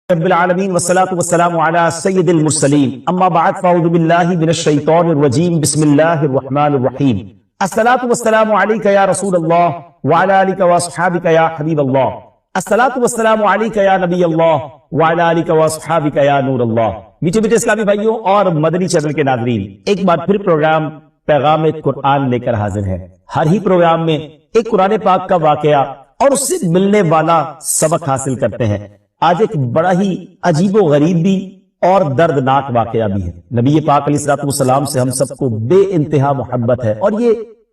رب العالمین والصلاة والسلام علی سید المرسلین اما بعد فاعوذ باللہ من الشیطان الرجیم بسم اللہ الرحمن الرحیم الصلاة والسلام علیک یا رسول اللہ وعلی آلک واصحابک یا حبیب اللہ الصلاة والسلام علیک یا نبی اللہ وعلی آلک واصحابک یا نور اللہ۔ میٹھے میٹھے اسلامی بھائیوں اور مدنی چینل کے ناظرین، ایک بار پھر پروگرام پیغام قرآن لے کر حاضر ہے۔ ہر ہی پروگرام میں ایک قرآن پاک کا واقعہ اور اس سے ملنے والا سبق حاصل کرتے ہیں۔ آج ایک بڑا ہی عجیب و غریب بھی اور دردناک واقعہ بھی ہے۔ نبی پاک علیہ السلام سے ہم سب کو بے انتہا محبت ہے اور یہ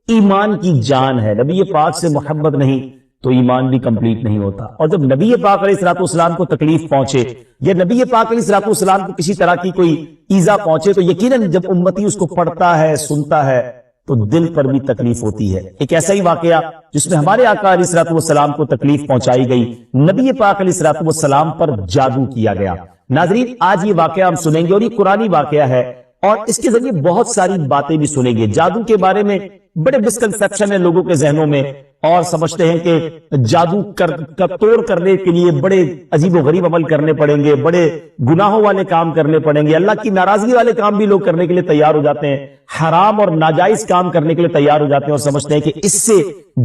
ایمان کی جان ہے۔ نبی پاک سے محبت نہیں تو ایمان بھی کمپلیٹ نہیں ہوتا، اور جب نبی پاک علیہ السلام کو تکلیف پہنچے یا نبی پاک علیہ السلام کو کسی طرح کی کوئی ایذا پہنچے تو یقیناً جب امتی اس کو پڑھتا ہے، سنتا ہے تو دل پر بھی تکلیف ہوتی ہے۔ ایک ایسا ہی واقعہ جس میں ہمارے آقا علیہ السلام کو تکلیف پہنچائی گئی، نبی پاک علیہ السلام پر جادو کیا گیا۔ ناظرین، آج یہ واقعہ ہم سنیں گے اور یہ قرآنی واقعہ ہے اور اس کے ذریعے بہت ساری باتیں بھی سنیں گے۔ جادو کے بارے میں بڑے مسکنسپشن ہیں لوگوں کے ذہنوں میں، اور سمجھتے ہیں کہ جادو کا توڑ کرنے کے لیے بڑے عجیب و غریب عمل کرنے پڑیں گے، بڑے گناہوں والے کام کرنے پڑیں گے، اللہ کی ناراضگی والے کام بھی لوگ کرنے کے لیے تیار ہو جاتے ہیں، حرام اور ناجائز کام کرنے کے لیے تیار ہو جاتے ہیں اور سمجھتے ہیں کہ اس سے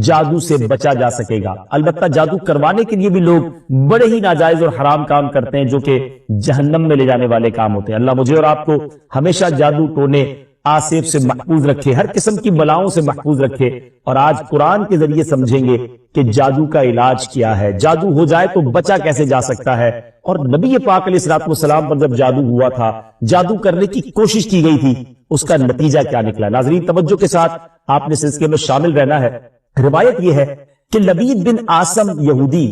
جادو سے بچا جا سکے گا۔ البتہ جادو کروانے کے لیے بھی لوگ بڑے ہی ناجائز اور حرام کام کرتے ہیں جو کہ جہنم میں لے جانے والے کام ہوتے ہیں۔ اللہ مجھے اور آپ کو ہمیشہ جادو ٹونے آصف سے محفوظ رکھے، ہر قسم کی بلاؤں سے محفوظ رکھے، اور آج قرآن کے ذریعے سمجھیں گے کہ جادو کا علاج کیا ہے، جادو ہو جائے تو بچا کیسے جا سکتا ہے، اور نبی پاک علیہ السلام پر جب جادو ہوا تھا، جادو کرنے کی کوشش کی گئی تھی، اس کا نتیجہ کیا نکلا۔ ناظرین، توجہ کے ساتھ آپ نے سلسلے میں شامل رہنا ہے۔ روایت یہ ہے کہ لبید بن عاصم یہودی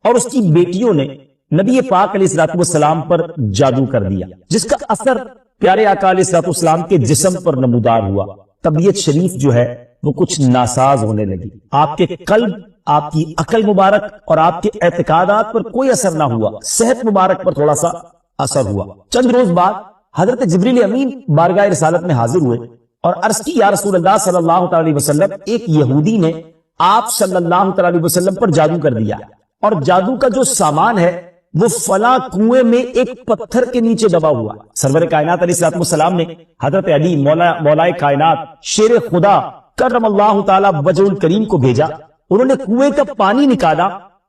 اور اس کی بیٹیوں نے نبی پاک علیہ السلام پر جادو کر دیا، جس کا اثر پیارے آقا علیہ السلام کے جسم پر نمودار ہوا۔ طبیعت شریف جو ہے وہ کچھ ناساز ہونے لگی، آپ کے قلب، آپ کی عقل مبارک اور آپ کے اعتقادات پر کوئی اثر نہ ہوا، صحت مبارک پر تھوڑا سا اثر ہوا۔ چند روز بعد حضرت جبریل امین بارگاہ رسالت میں حاضر ہوئے اور عرض کی، یا رسول اللہ صلی اللہ علیہ وسلم، ایک یہودی نے آپ صلی اللہ علیہ وسلم پر جادو کر دیا، اور جادو کا جو سامان ہے وہ فلاں کنویں میں ایک پتھر کے نیچے دبا ہوا۔ سرور کائنات علیہ السلام نے حضرت علی مولا کائنات شیر خدا کرم اللہ تعالی وجہ الکریم کو بھیجا۔ انہوں نے کنویں کا پانی نکالا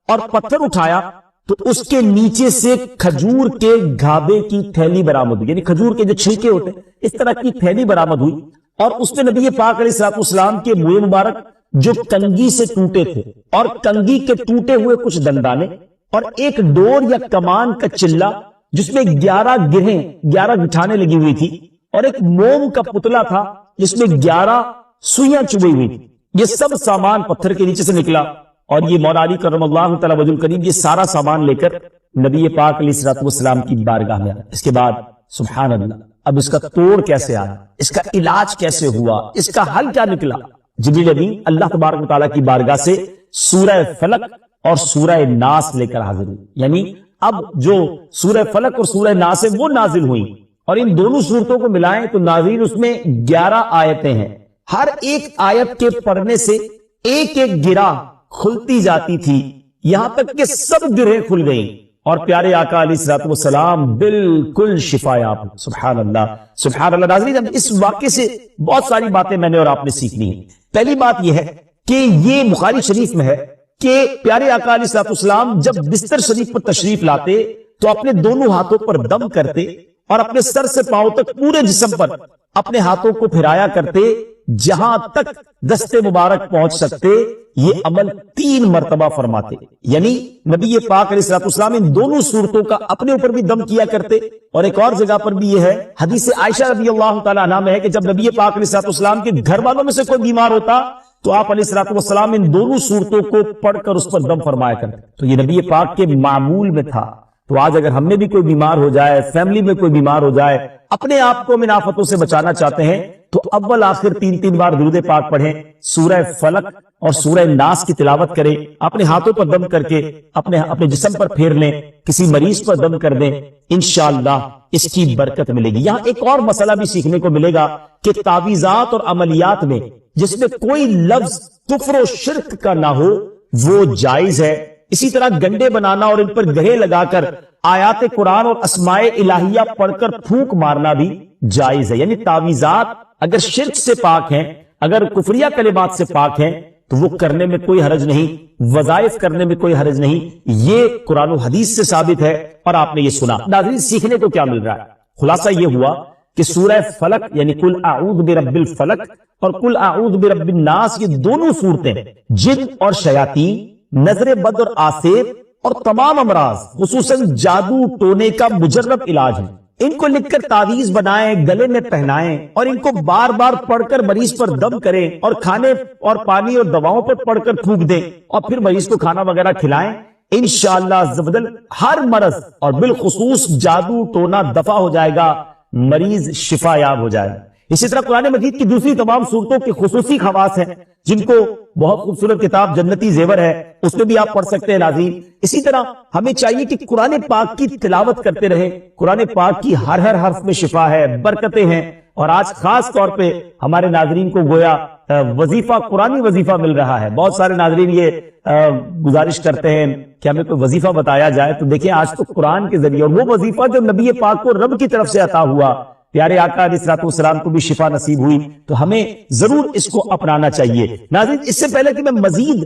اور پتھر اٹھایا تو اس کے نیچے سے کھجور کے گھابے کی تھیلی برآمد ہوئی، یعنی کھجور کے جو چھلکے ہوتے ہیں اس طرح کی تھیلی برآمد ہوئی، اور اس میں نبی پاک علیہ السلام کے منہ مبارک جو کنگھی سے ٹوٹے تھے اور کنگھی کے ٹوٹے ہوئے کچھ دندانے اور ایک ڈور یا کمان کا چلہ جس میں 11 گٹھانے لگی ہوئی تھی، اور ایک موم کا پتلا تھا جس میں 11 سوئیاں چبھی ہوئی تھی، یہ سب سامان پتھر کے نیچے سے نکلا، اور یہ مولا علی کرم اللہ تعالی وجہ الکریم یہ سارا سامان لے کر نبی پاک علیہ السلام کی بارگاہ میں آیا۔ اس کے بعد سبحان اللہ، اب اس کا توڑ کیسے آیا، اس کا علاج کیسے ہوا، اس کا حل کیا نکلا؟ جبریل امین اللہ تبارک و تعالیٰ کی بارگاہ سے سورہ فلق اور سورہ ناس لے کر حاضر ہوئی، یعنی اب جو سورہ فلق اور سورہ ناس ہے وہ نازل ہوئی، اور ان دونوں سورتوں کو ملائیں تو ناظرین اس میں 11 آیتیں ہیں۔ ہر ایک آیت کے پڑھنے سے ایک ایک گرہ کھلتی جاتی تھی، یہاں تک کہ سب گرہیں کھل گئیں، اور پیارے آقا علیہ السلام بالکل شفا یاب۔ سبحان اللہ سبحان اللہ۔ ناظرین، اب اس واقعے سے بہت ساری باتیں میں نے اور آپ نے سیکھنی ہیں۔ پہلی بات یہ ہے کہ یہ بخاری شریف میں ہے کہ پیارے آقا علیہ السلام جب بستر شریف پر تشریف لاتے تو اپنے دونوں ہاتھوں پر دم کرتے اور اپنے سر سے پاؤں تک پورے جسم پر اپنے ہاتھوں کو پھیرایا کرتے، جہاں تک دست مبارک پہنچ سکتے یہ عمل 3 مرتبہ فرماتے، یعنی نبی پاک علیہ السلام ان دونوں صورتوں کا اپنے اوپر بھی دم کیا کرتے۔ اور ایک اور جگہ پر بھی یہ ہے، حدیث عائشہ رضی اللہ تعالی عنہا میں ہے کہ جب نبی پاک علیہ السلام کے گھر والوں میں سے کوئی بیمار ہوتا تو آپ علیہ السلام ان دونوں صورتوں کو پڑھ کر اس پر دم فرمایا کرتے۔ تو یہ نبی پاک کے معمول میں تھا۔ تو آج اگر ہم میں بھی کوئی بیمار ہو جائے، فیملی میں کوئی بیمار ہو جائے، اپنے آپ کو من آفتوں سے بچانا چاہتے ہیں تو اول آخر 3 بار درود پاک پڑھیں، سورہ فلق اور سورہ ناس کی تلاوت کریں، اپنے ہاتھوں پر دم کر کے اپنے جسم پر پھیر لیں، کسی مریض پر دم کر دیں، انشاءاللہ اس کی برکت ملے گی۔ یہاں ایک اور مسئلہ بھی سیکھنے کو ملے گا کہ تعویذات اور عملیات میں جس میں کوئی لفظ کفر و شرک کا نہ ہو وہ جائز ہے۔ اسی طرح گنڈے بنانا اور ان پر گرے لگا کر آیات قرآن اور اسماء الہیہ پڑھ کر پھونک مارنا بھی جائز ہے. یعنی تعویذات اگر شرک سے پاک ہیں، اگر کفریہ کلمات سے پاک ہیں تو وہ کرنے میں کوئی حرج نہیں، وظائف کرنے میں کوئی حرج نہیں. یہ قرآن و حدیث سے ثابت ہے اور آپ نے یہ سنا. ناظرین، سیکھنے کو کیا مل رہا ہے؟ خلاصہ یہ ہوا کہ سورہ فلق یعنی قل اعوذ برب الفلق اور قل اعوذ برب الناس، یہ دونوں صورتیں جن اور شیاطین، نظر بد اور آسیب اور تمام امراض خصوصاً جادو ٹونے کا مجرب علاج ہے. ان کو لکھ کر تعویذ بنائیں، گلے میں پہنائیں اور ان کو بار بار پڑھ کر مریض پر دم کریں اور کھانے اور پانی اور دواؤں پر پڑھ کر پھونک دیں اور پھر مریض کو کھانا وغیرہ کھلائیں. انشاءاللہ عز و جل ہر مرض اور بالخصوص جادو ٹونا دفع ہو جائے گا، مریض شفا یاب ہو جائے گا. اسی طرح قرآن مجید کی دوسری تمام صورتوں کے خصوصی خواص ہیں جن کو بہت خوبصورت کتاب جنتی زیور ہے اس میں بھی آپ پڑھ سکتے ہیں ناظرین. اسی طرح ہمیں چاہیے کہ قرآن پاک کی تلاوت کرتے رہیں. قرآن پاک کی ہر حرف میں شفا ہے، برکتیں ہیں. اور آج خاص طور پہ ہمارے ناظرین کو گویا وظیفہ، قرآنی وظیفہ مل رہا ہے. بہت سارے ناظرین یہ گزارش کرتے ہیں کہ ہمیں کوئی وظیفہ بتایا جائے. تو دیکھیں آج تو قرآن کے ذریعے، اور وہ وظیفہ جو نبی پاک کو رب کی طرف سے عطا ہوا، پیارے آقا علیہ الصلوۃ والسلام کو بھی شفا نصیب ہوئی، تو ہمیں ضرور اس کو اپنانا چاہیے. ناظرین، اس سے پہلے کہ میں مزید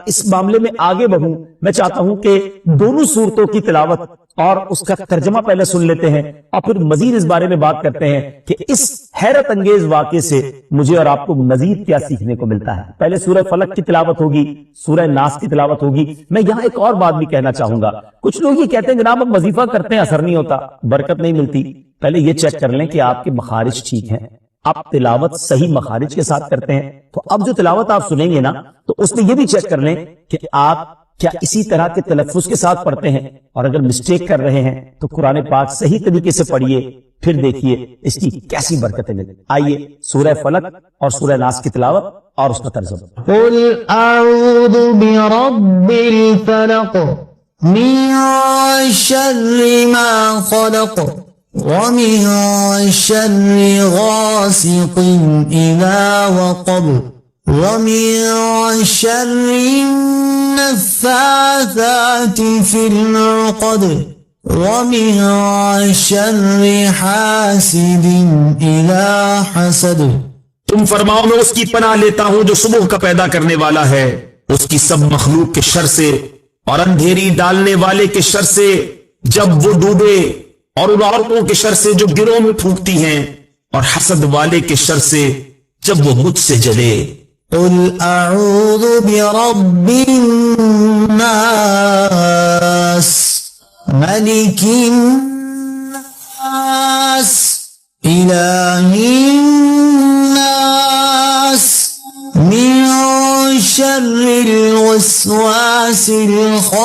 اس معاملے میں آگے بڑھوں، میں چاہتا ہوں کہ دونوں صورتوں کی تلاوت اور اس کا ترجمہ پہلے سن لیتے ہیں اور پھر مزید اس بارے میں بات کرتے ہیں کہ اس حیرت انگیز واقعے سے مجھے اور آپ کو مزید کیا سیکھنے کو ملتا ہے. پہلے سورہ فلق کی تلاوت ہوگی، سورہ ناس کی تلاوت ہوگی. میں یہاں ایک اور بات بھی کہنا چاہوں گا. کچھ لوگ یہ کہتے ہیں جناب ہم وظیفہ کرتے ہیں، اثر نہیں ہوتا، برکت نہیں ملتی. پہلے یہ چیک کر لیں کہ آپ کے مخارج ٹھیک ہیں، آپ تلاوت صحیح مخارج کے ساتھ کرتے ہیں. تو اب جو تلاوت آپ سنیں گے نا تو اس میں یہ بھی چیک کر لیں کہ آپ کیا اسی طرح کے تلفظ کے ساتھ پڑھتے ہیں، اور اگر مسٹیک کر رہے ہیں تو قرآن پاک صحیح طریقے سے پڑھیے، پھر دیکھیے اس کی کیسی برکتیں ملیں. آئیے سورہ فلق اور سورہ ناس کی تلاوت اور اس کا ترجمہ. قل اعوذ برب الفلق من شر ما خلق ومن شر غاسق اذا وقب ومن شر النفاثات في العقد ومن شر حاسد اذا حسد. تم فرماؤ میں اس کی پناہ لیتا ہوں جو صبح کا پیدا کرنے والا ہے، اس کی سب مخلوق کے شر سے، اور اندھیری ڈالنے والے کے شر سے جب وہ ڈوبے، اور ان عورتوں کے شر سے جو گروہ میں پھونکتی ہیں، اور حسد والے کے شر سے جب وہ مجھ سے جلے. قل اعوذ برب الناس ملک الناس الہ الناس من شر الوسواس الخناس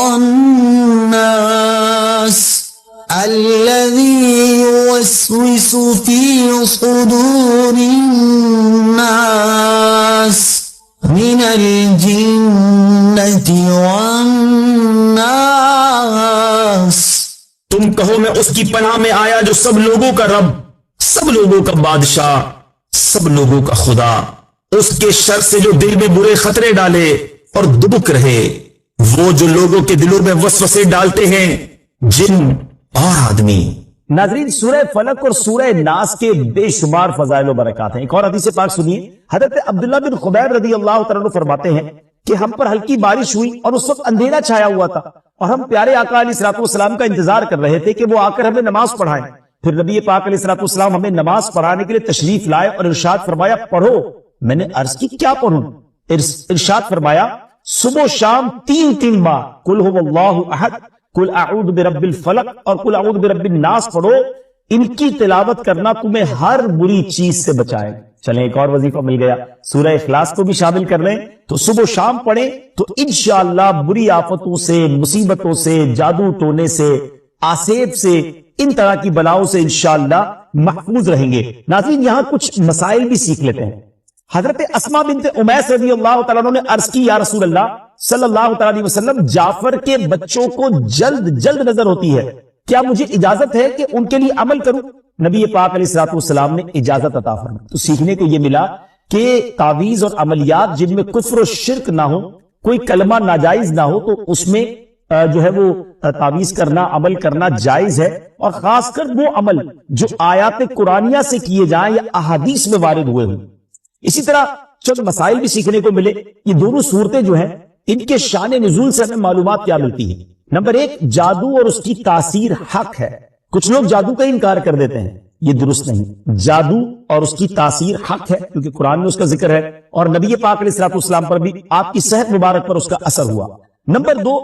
الذي يوسوس في صدور الناس من الجنة والناس. تم کہو میں اس کی پناہ میں آیا جو سب لوگوں کا رب، سب لوگوں کا بادشاہ، سب لوگوں کا خدا، اس کے شر سے جو دل میں برے خطرے ڈالے اور دبک رہے، وہ جو لوگوں کے دلوں میں وسوسے ڈالتے ہیں، جن اور آدمی. ناظرین، سورہ فلق اور سورہ ناس کے بے شمار فضائل و برکات ہیں. ایک اور حدیث پاک سنیے. حضرت عبداللہ بن خبیب رضی اللہ تعالیٰ عنہ فرماتے ہیں کہ ہم پر ہلکی بارش ہوئی اور اس وقت اندھیرا چھایا ہوا تھا، اور ہم پیارے آقا علیہ الصلوۃ والسلام کا انتظار کر رہے تھے کہ وہ آ کر ہمیں نماز پڑھائیں. پھر نبی پاک علیہ الصلوۃ والسلام ہمیں نماز پڑھانے کے لیے تشریف لائے اور ارشاد فرمایا پڑھو. میں نے عرض کی کیا پڑھوں؟ ارشاد فرمایا صبح و شام 3 بار قل هو اللہ احد، قل اعوذ برب الفلق اور قل اعوذ برب الناس پڑھو. ان کی تلاوت کرنا تمہیں ہر بری چیز سے بچائے. چلیں ایک اور وظیفہ مل گیا، سورہ اخلاص کو بھی شامل کر لیں تو صبح و شام پڑھیں تو انشاءاللہ بری آفتوں سے، مصیبتوں سے، جادو ٹونے سے، آسیب سے، ان طرح کی بلاؤں سے انشاءاللہ محفوظ رہیں گے. ناظرین، یہاں کچھ مسائل بھی سیکھ لیتے ہیں. حضرت اسماء بنت امیس رضی اللہ تعالیٰ عنہ نے عرض کی یا رسول اللہ صلی اللہ تعالیٰ علیہ وسلم، جعفر کے بچوں کو جلد نظر ہوتی ہے، کیا مجھے اجازت ہے کہ ان کے لیے عمل کروں؟ نبی پاک علیہ الصلوۃ والسلام نے اجازت عطا فرمائی. تو سیکھنے کو یہ ملا کہ تعویذ اور عملیات جن میں کفر و شرک نہ ہو، کوئی کلمہ ناجائز نہ ہو، تو اس میں جو ہے وہ تعویذ کرنا، عمل کرنا جائز ہے، اور خاص کر وہ عمل جو آیات قرآنیہ سے کیے جائیں یا احادیث میں وارد ہوئے ہوں۔ اسی طرح چند مسائل بھی سیکھنے کو ملے۔ یہ دونوں صورتیں جو ہیں ان کے شان نزول سے ہمیں معلومات کیا ملتی ہیں۔ نمبر ایک، جادو اور اس کی تاثیر حق ہے۔ کچھ لوگ جادو کا انکار کر دیتے ہیں، یہ درست نہیں۔ جادو اور اس کی تاثیر حق ہے، کیونکہ قرآن میں اس کا ذکر ہے، اور نبی پاک علیہ الصلوۃ والسلام پر بھی آپ کی صحت مبارک پر اس کا اثر ہوا۔ نمبر دو،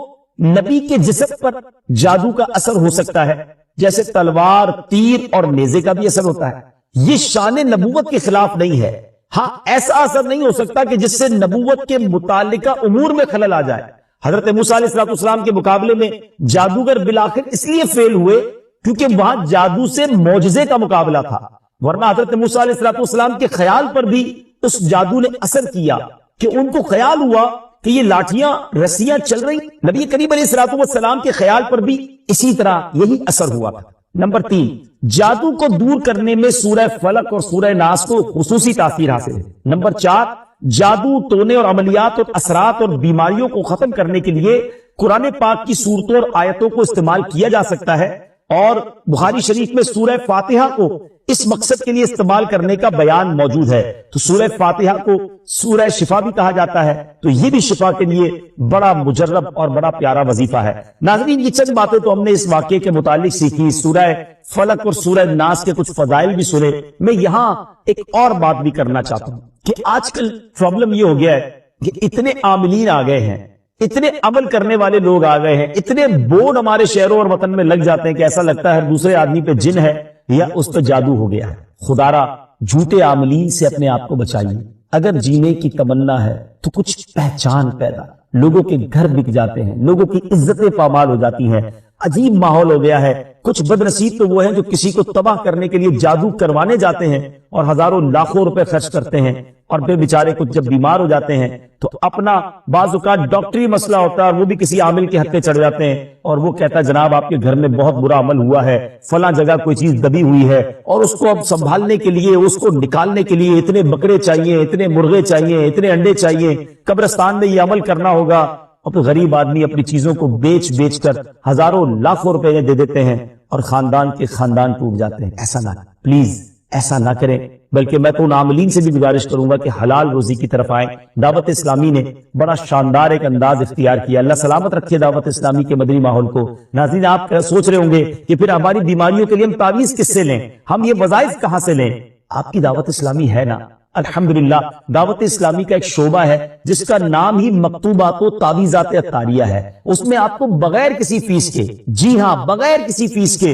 نبی کے جسم پر جادو کا اثر ہو سکتا ہے، جیسے تلوار، تیر اور نیزے کا بھی اثر ہوتا ہے۔ یہ شان نبوت کے خلاف نہیں ہے۔ ہاں، ایسا اثر نہیں ہو سکتا کہ جس سے نبوت کے متعلقہ امور میں خلل آ جائے۔ حضرت موسیٰ علیہ الصلوۃ والسلام کے مقابلے میں جادوگر بالآخر اس لیے فیل ہوئے کیونکہ وہاں جادو سے معجزے کا مقابلہ تھا، ورنہ حضرت موسیٰ علیہ الصلوۃ والسلام کے خیال پر بھی اس جادو نے اثر کیا کہ ان کو خیال ہوا کہ یہ لاٹھیاں، رسیاں چل رہی۔ نبی کریم علیہ الصلوۃ والسلام کے خیال پر بھی اسی طرح یہی اثر ہوا تھا۔ نمبر تین، جادو کو دور کرنے میں سورہ فلق اور سورہ ناس کو خصوصی تاثیر حاصل ہے۔ نمبر چار، جادو ٹونے اور عملیات اور اثرات اور بیماریوں کو ختم کرنے کے لیے قرآن پاک کی صورتوں اور آیتوں کو استعمال کیا جا سکتا ہے، اور بخاری شریف میں سورہ فاتحہ کو اس مقصد کے لیے استعمال کرنے کا بیان موجود ہے۔ تو سورہ فاتحہ کو سورہ شفا بھی کہا جاتا ہے، تو یہ بھی شفا کے لیے بڑا مجرب اور بڑا پیارا وظیفہ ہے۔ ناظرین، یہ چند باتیں تو ہم نے اس واقعے کے متعلق سیکھی، سورہ فلق اور سورہ ناس کے کچھ فضائل بھی سنے۔ میں یہاں ایک اور بات بھی کرنا چاہتا ہوں کہ آج کل پرابلم یہ ہو گیا ہے کہ اتنے عاملین آ گئے ہیں، اتنے عمل کرنے والے لوگ آ گئے ہیں، اتنے بورڈ ہمارے شہروں اور وطن میں لگ جاتے ہیں کہ ایسا لگتا ہے ہر دوسرے آدمی پہ جن ہے یا اس پہ جادو ہو گیا ہے۔ خدارا جھوٹے عاملین سے اپنے آپ کو بچائیے۔ اگر جینے کی تمنا ہے تو کچھ پہچان پیدا، لوگوں کے گھر بک جاتے ہیں، لوگوں کی عزتیں پامال ہو جاتی ہیں، عجیب ماحول ہو گیا ہے۔ کچھ بد نصیب تو وہ ہیں جو کسی کو تباہ کرنے کے لیے جادو کروانے جاتے ہیں اور ہزاروں لاکھوں روپے خرچ کرتے ہیں، اور پھر بیچارے کچھ جب بیمار ہو جاتے ہیں تو اپنا بعض اوقات ڈاکٹری مسئلہ ہوتا ہے اور وہ بھی کسی عامل کے حق پہ چڑھ جاتے ہیں، اور وہ کہتا ہے جناب آپ کے گھر میں بہت برا عمل ہوا ہے، فلاں جگہ کوئی چیز دبی ہوئی ہے، اور اس کو اب سنبھالنے کے لیے، اس کو نکالنے کے لیے اتنے بکرے چاہیے، اتنے مرغے چاہیے، اتنے انڈے چاہیے، قبرستان میں یہ عمل کرنا ہوگا، اور پھر غریب آدمی اپنی چیزوں کو بیچ بیچ کر ہزاروں لاکھوں روپے دے دیتے ہیں اور خاندان کے خاندان ٹوٹ جاتے ہیں۔ ایسا نہ، پلیز ایسا نہ کریں، بلکہ میں تو ان عاملین سے بھی گزارش کروں گا کہ حلال روزی کی طرف آئیں۔ دعوت اسلامی نے بڑا شاندار ایک انداز اختیار کیا، اللہ سلامت رکھے دعوت اسلامی کے مدنی ماحول کو۔ ناظرین، آپ سوچ رہے ہوں گے کہ پھر ہماری بیماریوں کے لیے ہم تعویذ کس سے لیں، ہم یہ وظائف کہاں سے لیں؟ آپ کی دعوت اسلامی ہے نا، الحمدللہ دعوت اسلامی کا ایک شعبہ ہے جس کا نام ہی مکتوبات و تعویذات عطاریہ ہے۔ اس میں آپ کو بغیر کسی فیس کے، جی ہاں بغیر کسی فیس کے،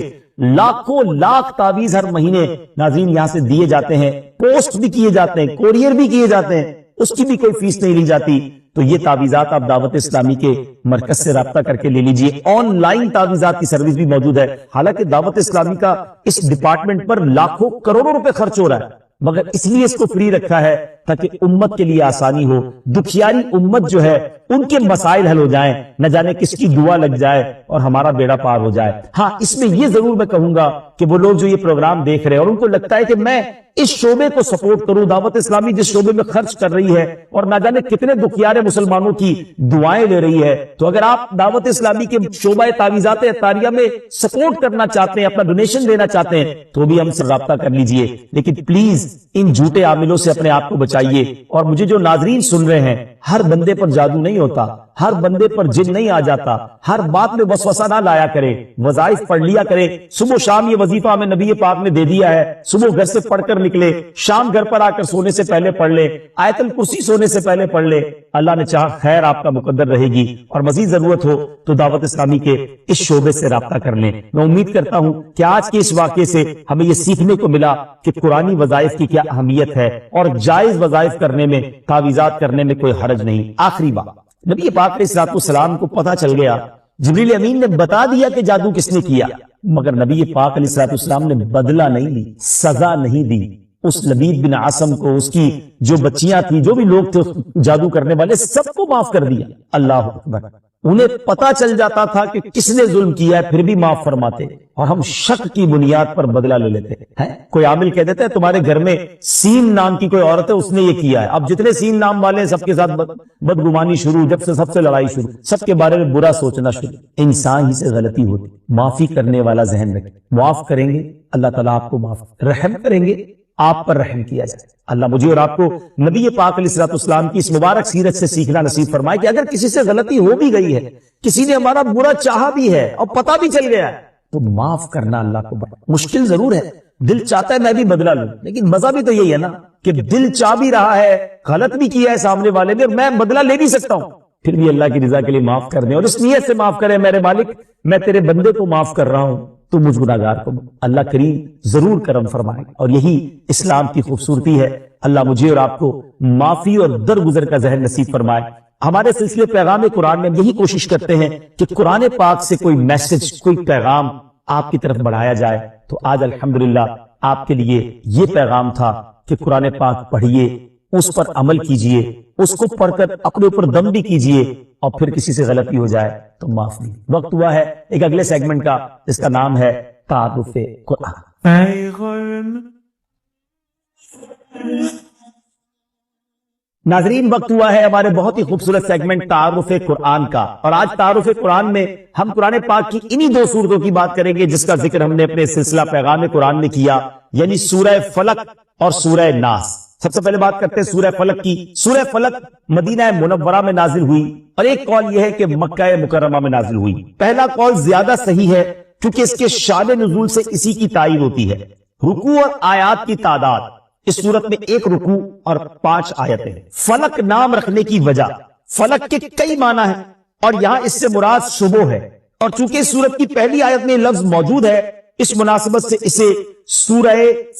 لاکھوں لاکھ تعویذ ہر مہینے ناظرین یہاں سے دیے جاتے ہیں، پوسٹ بھی کیے جاتے ہیں، کوریئر بھی کیے جاتے ہیں، اس کی بھی کوئی فیس نہیں لی جاتی۔ تو یہ تعویذات آپ دعوت اسلامی کے مرکز سے رابطہ کر کے لے لیجئے۔ آن لائن تعویذات کی سروس بھی موجود ہے، حالانکہ دعوت اسلامی کا اس ڈپارٹمنٹ پر لاکھوں کروڑوں روپے خرچ ہو رہا ہے، مگر اس لیے اس کو فری رکھا ہے تاکہ امت کے لیے آسانی ہو، دکھیاری امت جو ہے ان کے مسائل حل ہو جائیں، نہ جانے کس کی دعا لگ جائے اور ہمارا بیڑا پار ہو جائے۔ ہاں، اس میں یہ ضرور میں کہوں گا کہ وہ لوگ جو یہ پروگرام دیکھ رہے ہیں اور ان کو لگتا ہے کہ میں اس شعبے کو سپورٹ کروں، دعوت اسلامی جس شعبے میں خرچ کر رہی ہے اور نہ جانے کتنے دکھیارے مسلمانوں کی دعائیں لے رہی ہے، تو اگر آپ دعوت اسلامی کے شعبہ تعویذات عطاریہ میں سپورٹ کرنا چاہتے ہیں، اپنا ڈونیشن دینا چاہتے ہیں، تو بھی ہم سے رابطہ کر لیجئے۔ لیکن پلیز ان جھوٹے عاملوں سے اپنے آپ کو بچائیے۔ اور مجھے جو ناظرین سن رہے ہیں، ہر بندے پر جادو نہیں ہوتا، ہر بندے پر جن نہیں آ جاتا، ہر بات میں وسوسہ نہ لایا کرے، وظائف پڑھ لیا کرے۔ صبح شام یہ وظیفہ ہمیں نبی پاک نے دے دیا ہے، صبح گھر سے پڑھ کر نکلے، شام گھر پر آ کر سونے سے پہلے پڑھ لے، آیت الکرسی سونے سے پہلے پڑھ لے، اللہ نے چاہا خیر آپ کا مقدر رہے گی، اور مزید ضرورت ہو تو دعوت اسلامی کے اس شعبے سے رابطہ کر لیں۔ میں امید کرتا ہوں کہ آج کے اس واقعے سے ہمیں یہ سیکھنے کو ملا کہ قرآنی وظائف کی کیا اہمیت ہے، اور جائز وظائف کرنے میں، تعویذات کرنے میں کوئی حرج نہیں۔ آخری بات، نبی پاک علیہ الصلوۃ والسلام کو پتہ چل گیا، جبریل امین نے بتا دیا کہ جادو کس نے کیا، مگر نبی پاک علیہ الصلوۃ والسلام نے بدلہ نہیں لی، سزا نہیں دی۔ اس لبید بن عاصم کو، اس کی جو بچیاں تھیں، جو بھی لوگ تھے جادو کرنے والے، سب کو معاف کر دیا۔ اللہ اکبر۔ انہیں پتا چل جاتا تھا کہ کس نے ظلم کیا ہے، پھر بھی معاف فرماتے، اور ہم شک کی بنیاد پر بدلہ لے لیتے ہیں۔ کوئی عامل کہہ دیتا ہے تمہارے گھر میں سین نام کی کوئی عورت ہے، اس نے یہ کیا ہے، اب جتنے سین نام والے ہیں سب کے ساتھ بدگمانی شروع، جب سے سب سے لڑائی شروع، سب کے بارے میں برا سوچنا شروع۔ انسان ہی سے غلطی ہوتی، معافی کرنے والا ذہن رکھے، معاف کریں گے اللہ تعالیٰ آپ کو معاف، رحم کریں گے آپ پر رحم کیا جائے۔ اللہ مجھے اور آپ کو نبی پاک علیہ الصلوۃ والسلام کی اس مبارک سیرت سے سیکھنا نصیب فرمائے کہ اگر کسی سے غلطی ہو بھی گئی ہے، کسی نے ہمارا برا چاہا بھی ہے اور پتہ بھی چل گیا ہے، تو معاف کرنا اللہ کو بڑا مشکل ضرور ہے۔ دل چاہتا ہے میں بھی بدلہ لوں، لیکن مزہ بھی تو یہی ہے نا کہ دل چاہ بھی رہا ہے، غلط بھی کیا ہے سامنے والے نے، میں بدلہ لے بھی سکتا ہوں، پھر بھی اللہ کی رضا کے لیے معاف کر دیں اور اس نیت سے معاف کریں، میرے مالک میں تیرے بندے کو معاف کر رہا ہوں، تو مجھ گناہگار کو اللہ کریم ضرور کرم فرمائے۔ اور یہی اسلام کی خوبصورتی ہے۔ اللہ مجھے اور آپ کو معافی اور درگزر کا ذہن نصیب فرمائے۔ ہمارے سلسلے پیغام قرآن میں یہی کوشش کرتے ہیں کہ قرآن پاک سے کوئی میسج، کوئی پیغام آپ کی طرف بڑھایا جائے، تو آج الحمدللہ آپ کے لیے یہ پیغام تھا کہ قرآن پاک پڑھیے، اس پر عمل کیجئے، اس کو پڑھ کر اپنے اوپر دم بھی کیجئے، اور پھر کسی سے غلطی ہو جائے تو معاف نہیں۔ وقت ہوا ہے ایک اگلے سیگمنٹ کا جس کا نام ہے تعارف قرآن۔ ناظرین، وقت ہوا ہے ہمارے بہت ہی خوبصورت سیگمنٹ تعارف قرآن کا، اور آج تعارف قرآن میں ہم قرآن پاک کی انہی دو سورتوں کی بات کریں گے جس کا ذکر ہم نے اپنے سلسلہ پیغام قرآن میں کیا، یعنی سورہ فلق اور سورہ ناس۔ سب سے پہلے بات کرتے ہیں سورہ فلق کی۔ سورہ فلق مدینہ منورہ میں نازل ہوئی، اور ایک قول یہ ہے کہ مکہ مکرمہ میں نازل ہوئی۔ پہلا قول زیادہ صحیح ہے کیونکہ اس کے شان نزول سے اسی کی تائید ہوتی ہے۔ رکوع اور آیات کی تعداد، اس صورت میں 1 رکوع اور 5 آیتیں۔ فلق نام رکھنے کی وجہ، فلق کے کئی معنی ہیں اور یہاں اس سے مراد صبح ہے، اور چونکہ اس صورت کی پہلی آیت میں لفظ موجود ہے، اس مناسبت سے اسے سورہ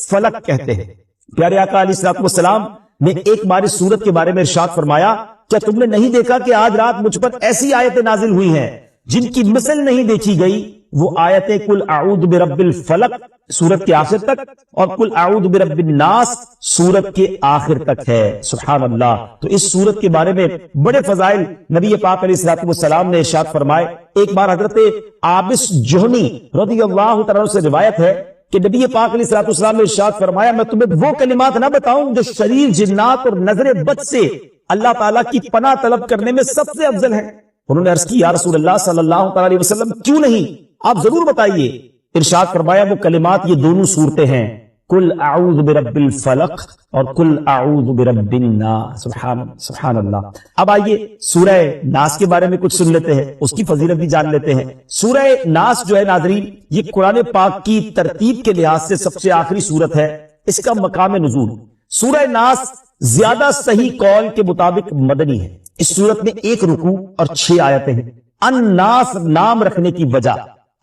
فلق کہتے ہیں۔ پیارے آقا علیہ الصلوۃ والسلام نے ایک بار اس سورت کے بارے میں ارشاد فرمایا، کیا تم نے نہیں دیکھا کہ آج رات مجھ پر ایسی آیتیں نازل ہوئی ہیں جن کی مثل نہیں دیکھی گئی؟ وہ آیتیں قل اعوذ برب الفلق سورت کے آخر تک اور قل اعوذ برب الناس سورت کے آخر تک ہے۔ سبحان اللہ۔ تو اس سورت کے بارے میں بڑے فضائل نبی پاک علیہ الصلوۃ والسلام نے ارشاد فرمائے۔ ایک بار حضرت عابس جہنی رضی اللہ تعالیٰ سے روایت ہے کہ نبی پاک علیہ الصلوۃ والسلام نے ارشاد فرمایا، میں تمہیں وہ کلمات نہ بتاؤں جو شریر، جنات اور نظر بد سے اللہ تعالیٰ کی پناہ طلب کرنے میں سب سے افضل ہے۔ انہوں نے عرض کی، یا رسول اللہ صلی اللہ تعالیٰ علیہ وسلم کیوں نہیں، آپ ضرور بتائیے۔ ارشاد فرمایا وہ کلمات یہ دونوں صورتیں ہیں، قل اعوذ برب الفلق اور قل اعوذ برب الناس۔ سبحان اللہ۔ اب آئیے سورہ ناس کے بارے میں کچھ سن لیتے ہیں، اس کی فضیلت بھی جان لیتے ہیں۔ سورہ ناس جو ہے ناظرین، یہ قرآن پاک کی ترتیب کے لحاظ سے سب سے آخری سورت ہے۔ اس کا مقام نزول، سورہ ناس زیادہ صحیح قول کے مطابق مدنی ہے۔ اس سورت میں 1 رکوع اور 6 آیتیں ہیں۔ الناس نام رکھنے کی وجہ،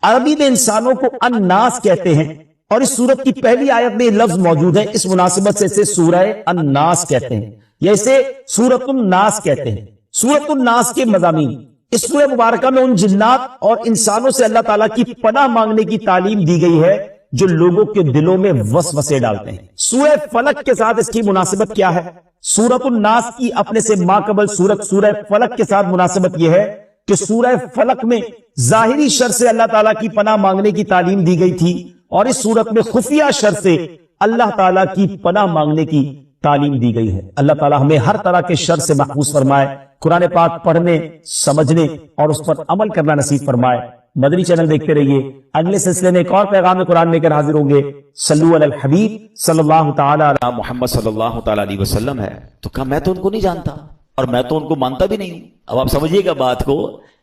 عربی میں انسانوں کو الناس کہتے ہیں، اور اس سورت کی پہلی آیت میں یہ لفظ موجود ہے، اس مناسبت سے اسے سورہ الناس کہتے ہیں یا اسے سورۃ الناس کہتے ہیں۔ سورۃ الناس کے مضامین، اس سورہ مبارکہ میں ان جنات اور انسانوں سے اللہ تعالیٰ کی پناہ مانگنے کی تعلیم دی گئی ہے جو لوگوں کے دلوں میں وسوسے ڈالتے ہیں۔ سورہ فلق کے ساتھ اس کی مناسبت کیا ہے؟ سورۃ الناس کی اپنے سے ماقبل سورت سورہ فلق کے ساتھ مناسبت یہ ہے کہ سورہ فلق میں ظاہری شر سے اللہ تعالیٰ کی پناہ مانگنے کی تعلیم دی گئی تھی، اور اس صورت میں خفیہ شر سے اللہ تعالیٰ کی پناہ مانگنے کی تعلیم دی گئی ہے۔ اللہ تعالیٰ ہمیں ہر طرح کے شر سے محفوظ فرمائے، قرآن پاک پڑھنے، سمجھنے اور اس پر عمل کرنا نصیب فرمائے۔ مدنی چینل دیکھتے رہیے، اگلے سلسلے میں ایک اور پیغام قرآن لے کر حاضر ہوں گے۔ صلو علی الحبیب صلی اللہ تعالی علی محمد صلی اللہ تعالی علیہ وسلم ہے، تو کہا میں تو ان کو نہیں جانتا اور میں تو ان کو مانتا بھی نہیں ہوں۔ اب آپ سمجھیے گا بات کو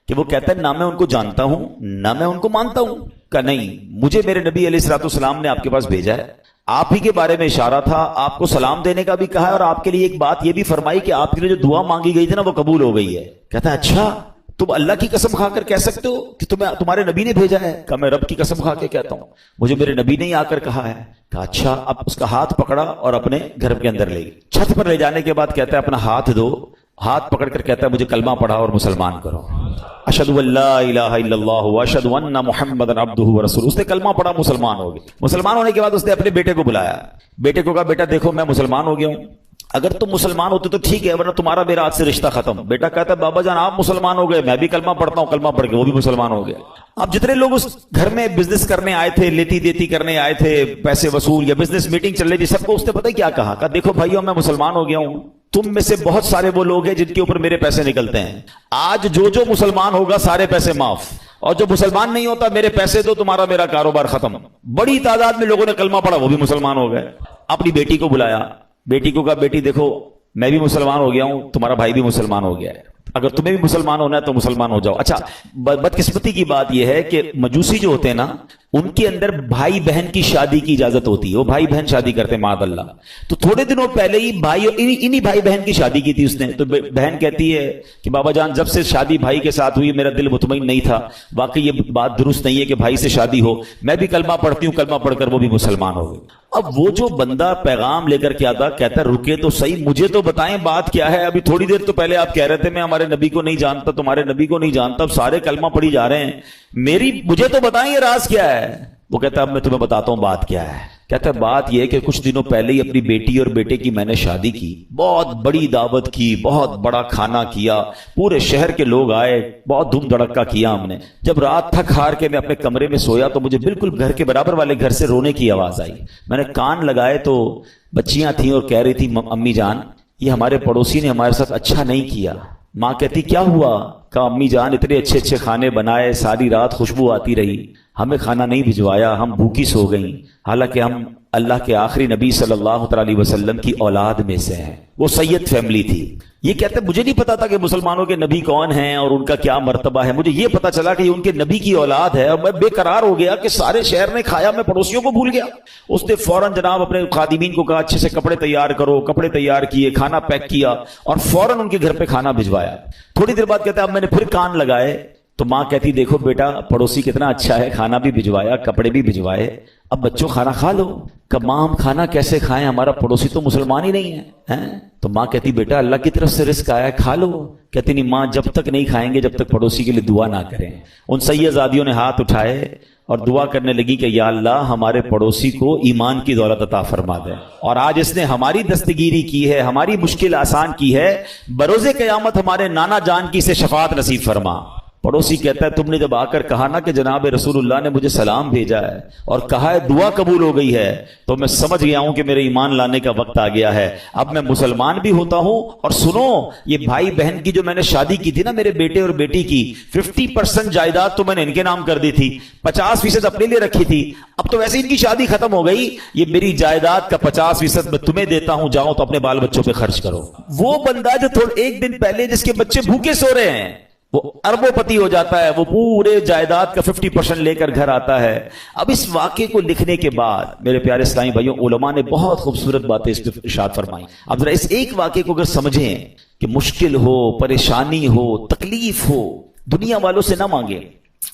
کہ وہ کہتا ہے نہ میں ان کو جانتا ہوں نہ میں ان کو مانتا ہوں۔ کہ نہیں، مجھے میرے نبی علیہ الصلوۃ والسلام نے آپ کے پاس بھیجا ہے، آپ ہی کے بارے میں اشارہ تھا، آپ کو سلام دینے کا بھی کہا ہے، اور آپ کے لیے ایک بات یہ بھی فرمائی کہ آپ کے لیے جو دعا مانگی گئی تھی نا وہ قبول ہو گئی ہے۔ کہتا ہے اچھا، تم اللہ کی قسم کھا کر کہہ سکتے ہو کہ تمہارے نبی نے بھیجا ہے؟ کہا میں رب کی قسم کھا کے کہتا ہوں، مجھے میرے نبی نے ہی آ کر کہا ہے۔ کہا اچھا۔ اب اس کا ہاتھ پکڑا اور اپنے گھر کے اندر لے گئی۔ چھت پر لے جانے کے بعد کہتا ہے اپنا ہاتھ دو، ہاتھ پکڑ کر کہتا ہے مجھے کلمہ پڑھا اور مسلمان کرو۔ اشہد ان لا الہ الا اللہ واشہد ان محمدا عبدہ ورسولہ۔ اس نے کلمہ پڑھا، مسلمان ہو گیا۔ مسلمان ہونے کے بعد اس نے اپنے بیٹے کو بلایا، بیٹے کو کہا بیٹا دیکھو میں مسلمان ہو گیا ہوں، اگر تم مسلمان ہوتے تو ٹھیک ہے، ورنہ تمہارا میرا آج سے رشتہ ختم۔ بیٹا کہتا ہے بابا جان آپ مسلمان ہو گئے، میں بھی کلمہ پڑھتا ہوں، کلمہ پڑھ کے وہ بھی مسلمان ہو گیا۔ اب جتنے لوگ اس گھر میں بزنس کرنے آئے تھے، لیتی دیتی کرنے آئے تھے، پیسے وصول یا بزنس میٹنگ چل رہی تھی، سب کو اس نے پتہ کیا کہا دیکھو بھائیو میں مسلمان ہو گیا ہوں، تم میں سے بہت سارے وہ لوگ ہیں جن کے اوپر میرے پیسے نکلتے ہیں، آج جو مسلمان ہوگا سارے پیسے معاف، اور جو مسلمان نہیں ہوتا میرے پیسے دو، تمہارا میرا کاروبار ختم۔ بڑی تعداد میں لوگوں نے کلمہ پڑھا، وہ بھی مسلمان ہو گئے۔ اپنی بیٹی کو بلایا، بیٹی کو کہا بیٹی دیکھو میں بھی مسلمان ہو گیا ہوں، تمہارا بھائی بھی مسلمان ہو گیا ہے، اگر تمہیں بھی مسلمان ہونا ہے تو مسلمان ہو جاؤ۔ اچھا بدقسمتی کی بات یہ ہے کہ مجوسی جو ہوتے ہیں نا، ان کے اندر بھائی بہن کی شادی کی اجازت ہوتی ہے، وہ بھائی بہن شادی کرتے ہیں معاذ اللہ۔ تو تھوڑے دنوں پہلے ہی انہی بھائی بہن کی شادی کی تھی اس نے، تو بہن کہتی ہے کہ بابا جان جب سے شادی بھائی کے ساتھ ہوئی میرا دل مطمئن نہیں تھا، واقعی یہ بات درست نہیں ہے کہ بھائی سے شادی ہو، میں بھی کلمہ پڑھتی ہوں، کلمہ پڑھ کر وہ بھی مسلمان ہو گئے۔ اب وہ جو بندہ پیغام لے کر کے آتا کہتا رکے تو صحیح، مجھے تو بتائیں بات کیا ہے، ابھی تھوڑی دیر تو پہلے آپ کہہ رہے تھے میں ہمارے نبی کو نہیں جانتا، تمہارے نبی کو نہیں جانتا، اب سارے کلمہ پڑھی جا رہے ہیں، مجھے تو بتائیں یہ راز کیا ہے۔ وہ کہتا ہے اب میں تمہیں بتاتا ہوں بات کیا ہے۔ کہتا ہے بات یہ ہے کہ کچھ دنوں پہلے ہی اپنی بیٹی اور بیٹے کی میں نے شادی کی، بہت بڑی دعوت کی، بہت بڑا کھانا کیا، پورے شہر کے لوگ آئے، بہت دھوم دھڑکا کیا ہم نے۔ جب رات تھک ہار کے میں اپنے کمرے میں سویا تو مجھے بالکل گھر کے برابر والے گھر سے رونے کی آواز آئی، میں نے کان لگائے تو بچیاں تھیں اور کہہ رہی تھی امی جان یہ ہمارے پڑوسی نے ہمارے ساتھ اچھا نہیں کیا۔ ماں کہتی کیا ہوا؟ کہا امی جان اتنے اچھے اچھے کھانے بنائے، ساری رات خوشبو آتی رہی، ہمیں کھانا نہیں بھجوایا، ہم بھوکی سو گئیں، حالانکہ ہم اللہ کے آخری نبی صلی اللہ علیہ وسلم کی اولاد میں سے ہیں۔ وہ سید فیملی تھی۔ یہ کہتے مجھے نہیں پتا تھا کہ مسلمانوں کے نبی کون ہیں اور ان کا کیا مرتبہ ہے، مجھے یہ پتا چلا کہ یہ ان کے نبی کی اولاد ہے، اور میں بے قرار ہو گیا کہ سارے شہر نے کھایا، میں پڑوسیوں کو بھول گیا۔ اس نے فوراً جناب اپنے خادمین کو کہا اچھے سے کپڑے تیار کرو، کپڑے تیار کیے، کھانا پیک کیا اور فوراً ان کے گھر پہ کھانا بھجوایا۔ تھوڑی دیر بعد کہتا ہے اب میں نے پھر کان لگائے تو ماں کہتی دیکھو بیٹا پڑوسی کتنا اچھا ہے، کھانا بھی بھجوایا، کپڑے بھی بھجوائے، اب بچوں کھانا کھا لو۔ کہ ماں ہم کھانا کیسے کھائیں، ہمارا پڑوسی تو مسلمان ہی نہیں ہے۔ تو ماں کہتی بیٹا اللہ کی طرف سے رزق آیا ہے کھا لو۔ کہتی نہیں ماں جب تک نہیں کھائیں گے جب تک پڑوسی کے لیے دعا نہ کریں۔ ان سیدزادیوں نے ہاتھ اٹھائے اور دعا کرنے لگی کہ یا اللہ ہمارے پڑوسی کو ایمان کی دولت عطا فرما دے، اور آج اس نے ہماری دستگیری کی ہے، ہماری مشکل آسان کی ہے، بروز قیامت ہمارے نانا جان کی سے شفاعت نصیب فرما۔ پڑوسی کہتا ہے تم نے جب آ کر کہا نا کہ جناب رسول اللہ نے مجھے سلام بھیجا ہے اور کہا ہے دعا قبول ہو گئی ہے، تو میں سمجھ گیا ہوں کہ میرے ایمان لانے کا وقت آ گیا ہے، اب میں مسلمان بھی ہوتا ہوں۔ اور سنو یہ بھائی بہن کی جو میں نے شادی کی تھی نا میرے بیٹے اور بیٹی کی، 50% جائیداد تو میں نے ان کے نام کر دی تھی، 50% اپنے لیے رکھی تھی، اب تو ویسے ان کی شادی ختم ہو گئی، یہ میری جائیداد کا 50% میں تمہیں دیتا ہوں، جاؤ تو اپنے بال بچوں پہ خرچ کرو۔ وہ بندہ جو ایک دن پہلے جس کے بچے بھوکے سو رہے ہیں وہ اربوں پتی ہو جاتا ہے، وہ پورے جائیداد کا 50% لے کر گھر آتا ہے۔ اب اس واقعے کو لکھنے کے بعد میرے پیارے اسلامی بھائیوں علماء نے بہت خوبصورت باتیں اس پہ ارشاد فرمائی۔ اب ذرا اس ایک واقعے کو اگر سمجھیں کہ مشکل ہو، پریشانی ہو، تکلیف ہو، دنیا والوں سے نہ مانگیں۔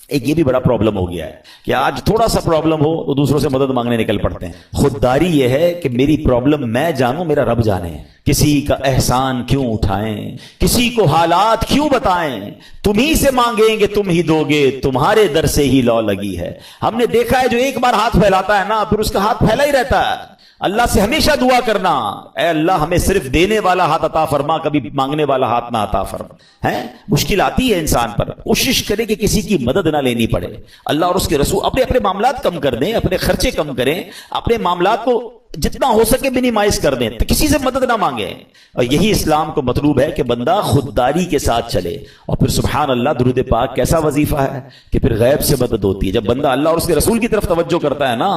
ایک یہ بھی بڑا پرابلم ہو گیا ہے کہ آج تھوڑا سا پرابلم ہو تو دوسروں سے مدد مانگنے نکل پڑتے ہیں۔ خودداری یہ ہے کہ میری پرابلم میں جانوں، میرا رب جانے، کسی کا احسان کیوں اٹھائیں، کسی کو حالات کیوں بتائیں، تم ہی سے مانگیں گے تم ہی دو گے، تمہارے در سے ہی لو لگی ہے۔ ہم نے دیکھا ہے جو ایک بار ہاتھ پھیلاتا ہے نا پھر اس کا ہاتھ پھیلا ہی رہتا ہے۔ اللہ سے ہمیشہ دعا کرنا اے اللہ ہمیں صرف دینے والا ہاتھ عطا فرما، کبھی مانگنے والا ہاتھ نہ عطا فرما۔ مشکل آتی ہے انسان پر، کوشش کرے کہ کسی کی مدد نہ لینی پڑے۔ اللہ اور اس کے رسول اپنے معاملات کم کر دیں، اپنے خرچے کم کریں، اپنے معاملات کو جتنا ہو سکے منیمائز کر دیں، تو کسی سے مدد نہ مانگیں۔ اور یہی اسلام کو مطلوب ہے کہ بندہ خودداری کے ساتھ چلے۔ اور پھر سبحان اللہ درود پاک کیسا وظیفہ ہے کہ پھر غیب سے مدد ہوتی ہے جب بندہ اللہ اور اس کے رسول کی طرف توجہ کرتا ہے نا۔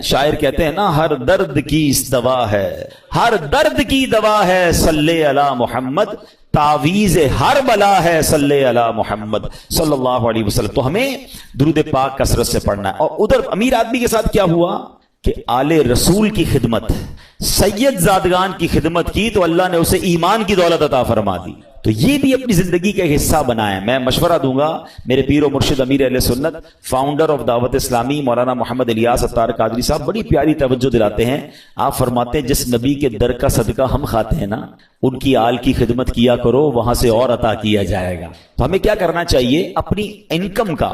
شاعر کہتے ہیں نا ہر درد کی دوا ہے، ہر درد کی دوا ہے صلی علی محمد، تعویذ ہر بلا ہے صلی علی محمد صلی اللہ علیہ وسلم۔ تو ہمیں درود پاک کثرت سے پڑھنا ہے۔ اور ادھر امیر آدمی کے ساتھ کیا ہوا کہ آل رسول کی خدمت، سید زادگان کی خدمت کی تو اللہ نے اسے ایمان کی دولت عطا فرما دی۔ تو یہ بھی اپنی زندگی کا حصہ بنائیں۔ میں مشورہ دوں گا میرے پیر و مرشد امیر اہل سنت، فاؤنڈر آف دعوت اسلامی مولانا محمد الیاس اتار قادری صاحب بڑی پیاری توجہ دلاتے ہیں۔ آپ فرماتے ہیں جس نبی کے در کا صدقہ ہم کھاتے ہیں نا ان کی آل کی خدمت کیا کرو، وہاں سے اور عطا کیا جائے گا۔ تو ہمیں کیا کرنا چاہیے؟ اپنی انکم کا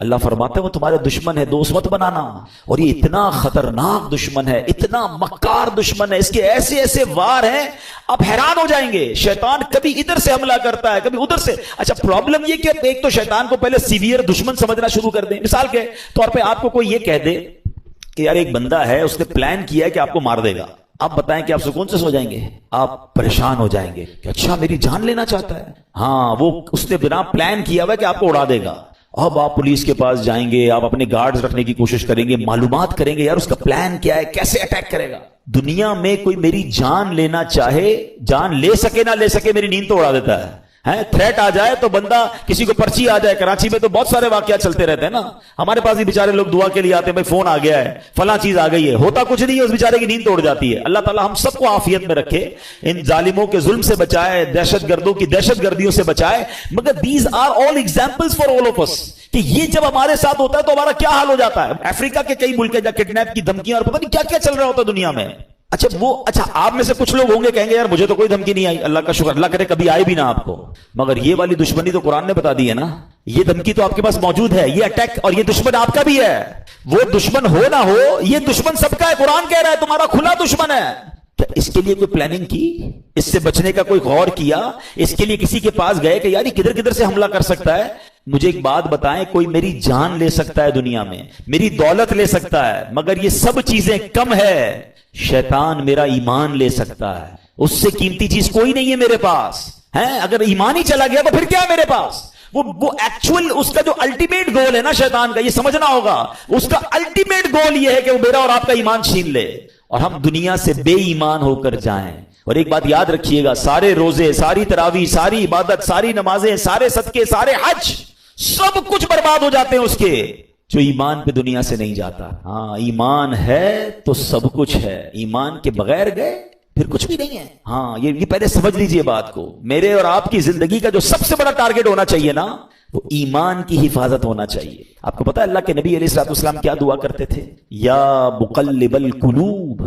اللہ فرماتا ہے وہ تمہارے دشمن ہے، دوست مت بنانا. اور یہ اتنا خطرناک دشمن ہے، اتنا مکار دشمن ہے، اس کے ایسے ایسے وار ہیں آپ حیران ہو جائیں گے. شیطان کبھی ادھر سے حملہ کرتا ہے، کبھی ادھر سے. اچھا پرابلم یہ کہ ایک تو شیطان کو پہلے سیویئر دشمن سمجھنا شروع کر دیں. مثال کے طور پہ آپ کو کوئی یہ کہہ دے کہ یار ایک بندہ ہے، اس نے پلان کیا ہے کہ آپ کو مار دے گا. آپ بتائیں کہ آپ سکون سے سو جائیں گے؟ آپ پریشان ہو جائیں گے کہ اچھا میری جان لینا چاہتا ہے. ہاں، وہ اس نے بنا پلان کیا ہوا کہ آپ کو اڑا دے گا. اب آپ پولیس کے پاس جائیں گے، آپ اپنے گارڈز رکھنے کی کوشش کریں گے، معلومات کریں گے یار اس کا پلان کیا ہے، کیسے اٹیک کرے گا. دنیا میں کوئی میری جان لینا چاہے، جان لے سکے نہ لے سکے، میری نیند تو اڑا دیتا ہے. تھریٹ آ جائے تو بندہ، کسی کو پرچی آ جائے، کراچی میں تو بہت سارے واقعات چلتے رہتے ہیں نا. ہمارے پاس بھی بیچارے لوگ دعا کے لیے آتے ہیں، بھائی فون آ گیا ہے، فلاں چیز آ گئی ہے، ہوتا کچھ نہیں ہے، اس بیچارے کی نیند توڑ جاتی ہے. اللہ تعالیٰ ہم سب کو عافیت میں رکھے، ان ظالموں کے ظلم سے بچائے، دہشت گردوں کی دہشت گردیوں سے بچائے. مگر these are all examples for all of us, کہ یہ جب ہمارے ساتھ ہوتا ہے تو ہمارا کیا حال ہو جاتا ہے. افریقہ کے کئی ملک جہاں کڈنیپ کی دھمکیاں اور پتہ نہیں کیا کیا چل رہا ہوتا ہے دنیا میں. اچھا آپ میں سے کچھ لوگ ہوں گے کہیں گے یار مجھے تو کوئی دھمکی نہیں آئی، اللہ کا شکر، اللہ کرے کبھی آئے بھی نہ آپ کو. مگر یہ والی دشمنی تو قرآن نے بتا دی ہے نا، یہ دھمکی تو آپ کے پاس موجود ہے، یہ اٹیک، اور یہ دشمن آپ کا بھی ہے. وہ دشمن ہو نہ ہو، یہ دشمن سب کا ہے. قرآن کہہ رہا ہے تمہارا کھلا دشمن ہے. کیا اس کے لیے کوئی پلاننگ کی؟ اس سے بچنے کا کوئی غور کیا؟ اس کے لیے کسی کے پاس گئے کہ یار یہ کدھر کدھر سے حملہ کر سکتا ہے؟ مجھے ایک بات بتائیں، کوئی میری جان لے سکتا ہے دنیا میں، میری دولت لے سکتا ہے، مگر یہ سب چیزیں کم ہے. شیطان میرا ایمان لے سکتا ہے، اس سے قیمتی چیز کوئی نہیں ہے میرے پاس. اگر ایمان ہی چلا گیا تو پھر کیا ہے میرے پاس؟ وہ ایکچوئل اس کا جو الٹیمیٹ گول ہے نا شیطان کا، یہ سمجھنا ہوگا. اس کا الٹیمیٹ گول یہ ہے کہ وہ میرا اور آپ کا ایمان چھین لے اور ہم دنیا سے بے ایمان ہو کر جائیں. اور ایک بات یاد رکھیے گا، سارے روزے، ساری تراویح، ساری عبادت، ساری نمازیں، سارے صدقے، سارے حج، سب کچھ برباد ہو جاتے ہیں اس کے جو ایمان پہ دنیا سے نہیں جاتا. ہاں ایمان ہے تو سب کچھ ہے، ایمان کے بغیر گئے پھر کچھ بھی نہیں ہے. ہاں یہ پہلے سمجھ لیجئے بات کو. میرے اور آپ کی زندگی کا جو سب سے بڑا ٹارگٹ ہونا چاہیے نا، وہ ایمان کی حفاظت ہونا چاہیے. آپ کو پتا ہے اللہ کے نبی علیہ الصلوۃ والسلام کیا دعا کرتے تھے؟ یا مقلب القلوب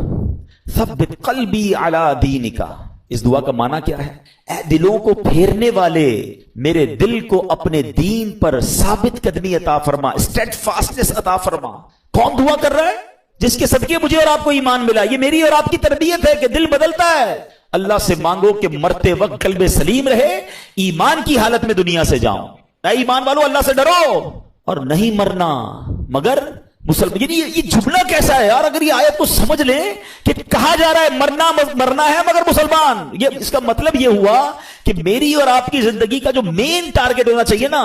ثبت قلبی علی دینک. اس دعا کا معنی کیا ہے؟ اے دلوں کو پھیرنے والے، میرے دل کو اپنے دین پر ثابت قدمی عطا فرما، اسٹیڈ فاسٹنس عطا فرما. کون دعا کر رہا ہے؟ جس کے صدقے مجھے اور آپ کو ایمان ملا. یہ میری اور آپ کی تربیت ہے کہ دل بدلتا ہے. اللہ سے مانگو کہ مرتے وقت قلب سلیم رہے، ایمان کی حالت میں دنیا سے جاؤں. اے ایمان والو اللہ سے ڈرو اور نہیں مرنا مگر مسلمان. یعنی یہ جملہ کیسا ہے یار؟ اگر یہ آیت کو سمجھ لیں کہ کہا جا رہا ہے مرنا ہے مگر مسلمان، یہ اس کا مطلب یہ ہوا کہ میری اور آپ کی زندگی کا جو مین ٹارگٹ ہونا چاہیے نا،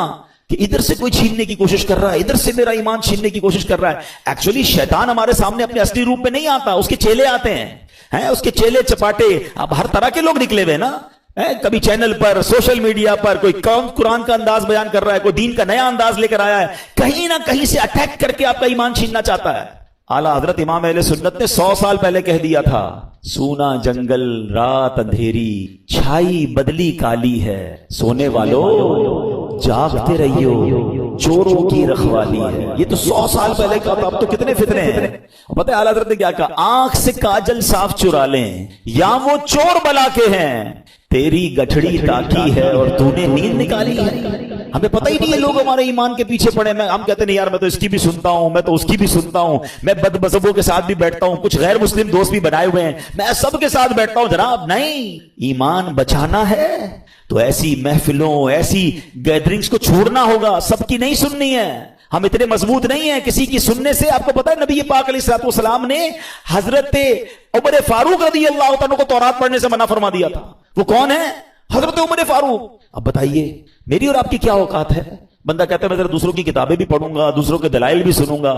کہ ادھر سے کوئی چھیننے کی کوشش کر رہا ہے، ادھر سے میرا ایمان چھیننے کی کوشش کر رہا ہے. ایکچولی شیطان ہمارے سامنے اپنے اصلی روپ میں نہیں آتا، اس کے چیلے آتے ہیں. اس کے چیلے چپاٹے، اب ہر طرح کے لوگ نکلے ہوئے نا. کبھی چینل پر، سوشل میڈیا پر کوئی قرآن کا انداز بیان کر رہا ہے، کوئی دین کا نیا انداز لے کر آیا ہے، کہیں نہ کہیں سے اٹیک کر کے آپ کا ایمان چھیننا چاہتا ہے. اعلیٰ حضرت امام اہل سنت نے 100 سال پہلے کہہ دیا تھا، سونا جنگل رات اندھیری، چھائی بدلی کالی ہے، سونے والوں جاگتے رہیو، چوروں کی رکھوالی ہے. یہ تو 100 سال پہلے کہا تھا. اب تو کتنے فتنے ہیں. پتہ ہے اعلیٰ حضرت نے کیا کہا؟ آنکھ سے کاجل صاف چرا لیں یا وہ چور بلا کے ہیں، تیری گٹھڑی تاکی ہے اور تو نے نیند نکالی ہے. ہمیں پتہ ہی نہیں ہے، لوگ ہمارے ایمان کے پیچھے پڑے. ہم کہتے نہیں یار میں تو اس کی بھی سنتا ہوں، میں تو اس کی بھی سنتا ہوں، میں بد مذہبوں کے ساتھ بھی بیٹھتا ہوں، کچھ غیر مسلم دوست بھی بنائے ہوئے ہیں، میں سب کے ساتھ بیٹھتا ہوں. جناب نہیں، ایمان بچانا ہے تو ایسی محفلوں، ایسی گیدرنگز کو چھوڑنا ہوگا. سب کی نہیں سننی ہے. ہم اتنے مضبوط نہیں ہیں کسی کی سننے سے. آپ کو پتا ہے نبی پاک علیہ الصلوۃ والسلام نے حضرت عمر فاروق رضی اللہ عنہ کو تورات پڑھنے سے منع فرما دیا تھا. وہ کون ہے؟ حضرت عمر فاروق. اب بتائیے میری اور آپ کی کیا اوقات ہے؟ بندہ کہتا ہے میں ذرا دوسروں کی کتابیں بھی پڑھوں گا، دوسروں کے دلائل بھی سنوں گا.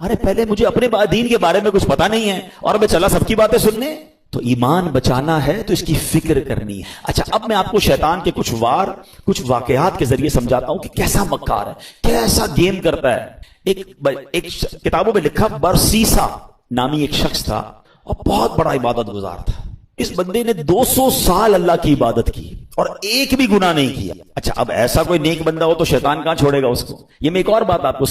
ارے پہلے مجھے اپنے دین کے بارے میں کچھ پتا نہیں ہے اور میں چلا سب کی باتیں سننے. تو ایمان بچانا ہے تو اس کی فکر کرنی ہے. اچھا اب میں آپ کو شیطان کے کچھ واقعات کے ذریعے سمجھاتا ہوں کہ کیسا مکار ہے، کیسا گیم کرتا ہے. ایک کتابوں میں لکھا، برسیسا نامی ایک شخص تھا اور بہت بڑا عبادت گزار تھا. اس بندے نے 200 سال اللہ کی عبادت کی اور ایک بھی گناہ نہیں کیا. اچھا اب ایسا کوئی نیک بندہ ہو تو شیطان کہاں چھوڑے گا اس کو. یہ میں ایک اور بات آپ کو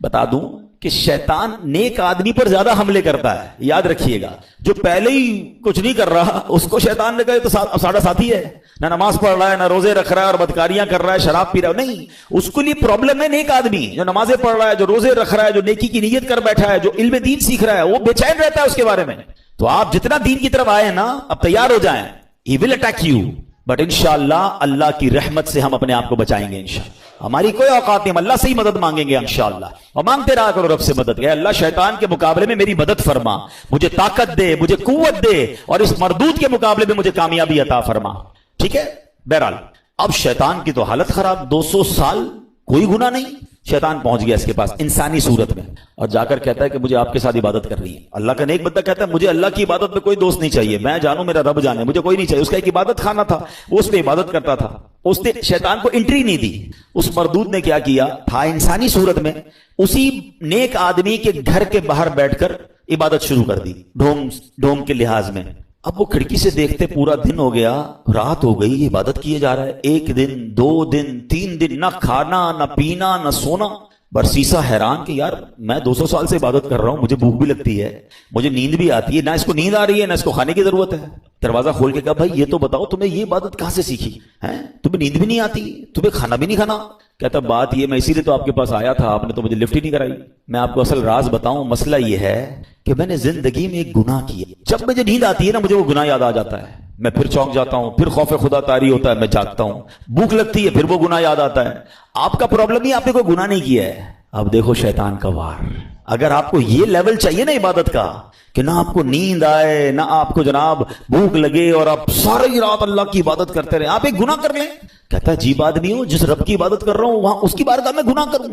بتا دوں کہ شیطان نیک آدمی پر زیادہ حملے کرتا ہے. یاد رکھیے گا, جو پہلے ہی کچھ نہیں کر رہا اس کو شیطان نے کہا تو ساڑھا ساتھی ہے, نہ نماز پڑھ رہا ہے, نہ روزے رکھ رہا ہے اور بدکاریاں کر رہا ہے, شراب پی رہا ہے. نہیں, اس کے لیے پرابلم ہے نیک آدمی جو نمازیں پڑھ رہا ہے, جو روزے رکھ رہا ہے, جو نیکی کی نیت کر بیٹھا ہے, جو علم دین سیکھ رہا ہے, وہ بے چین رہتا ہے اس کے بارے میں. تو آپ جتنا دین کی طرف آئے نا, اب تیار ہو جائیں. He will attack you, but انشاءاللہ اللہ کی رحمت سے ہم اپنے آپ کو بچائیں گے انشاءاللہ. ہماری کوئی اوقات نہیں, ہم اللہ سے ہی مدد مانگیں گے انشاءاللہ, اور مانگتے رہا کرو رب سے مدد. اے اللہ شیطان کے مقابلے میں میری مدد فرما, مجھے طاقت دے, مجھے قوت دے, اور اس مردود کے مقابلے میں مجھے کامیابی عطا فرما. ٹھیک ہے. بہرحال اب شیطان کی تو حالت خراب, 200 سال کوئی گناہ نہیں. شیطان پہنچ گیا اس کے پاس انسانی صورت میں, اور جا کر کہتا ہے کہ مجھے آپ کے ساتھ عبادت کرنی ہے. اللہ کا نیک بندہ کہتا ہے مجھے اللہ کی عبادت میں کوئی دوست نہیں چاہیے, میں جانوں میرا رب جانے, مجھے کوئی نہیں چاہیے. اس کا ایک عبادت خانہ تھا, وہ اس پہ عبادت کرتا تھا. اس نے شیطان کو انٹری نہیں دی. اس مردود نے کیا کیا تھا, انسانی صورت میں اسی نیک آدمی کے گھر کے باہر بیٹھ کر عبادت شروع کر دی, ڈھونگ کے لحاظ میں. اب وہ کھڑکی سے دیکھتے پورا دن ہو گیا, رات ہو گئی, عبادت کیے جا رہا ہے. 1 دن 2 دن 3 دن, نہ کھانا نہ پینا نہ سونا. برسیسا حیران کہ یار میں 200 سال سے عبادت کر رہا ہوں, مجھے بھوک بھی لگتی ہے, مجھے نیند بھی آتی ہے, نہ اس کو نیند آ رہی ہے نہ اس کو کھانے کی ضرورت ہے. دروازہ کھول کے کہا بھائی یہ تو بتاؤ تمہیں یہ عبادت کہاں سے سیکھی ہے, تمہیں نیند بھی نہیں آتی, تمہیں کھانا بھی نہیں کھانا. کہتا بات یہ, میں اسی لیے تو آپ کے پاس آیا تھا, آپ نے تو مجھے لفٹ ہی نہیں کرائی. میں آپ کو اصل راز بتاؤں, مسئلہ یہ ہے کہ میں نے زندگی میں ایک گناہ کیا. جب مجھے نیند آتی ہے نا, مجھے وہ گناہ یاد آ جاتا ہے, میں پھر چونک جاتا ہوں, پھر خوف خدا طاری ہوتا ہے, میں جاگتا ہوں. بھوک لگتی ہے, پھر وہ گناہ یاد آتا ہے. آپ کا پرابلم ہی آپ نے کوئی گناہ نہیں کیا ہے. اب دیکھو شیطان کا وار. اگر آپ کو یہ لیول چاہیے نا عبادت کا کہ نہ آپ کو نیند آئے نہ آپ کو جناب بھوک لگے اور آپ ساری رات اللہ کی عبادت کرتے رہے, آپ ایک گناہ کر لیں. کہتا ہے عجیب آدمی ہوں, جس رب کی عبادت کر رہا ہوں وہاں اس کی بارگاہ میں گناہ کروں,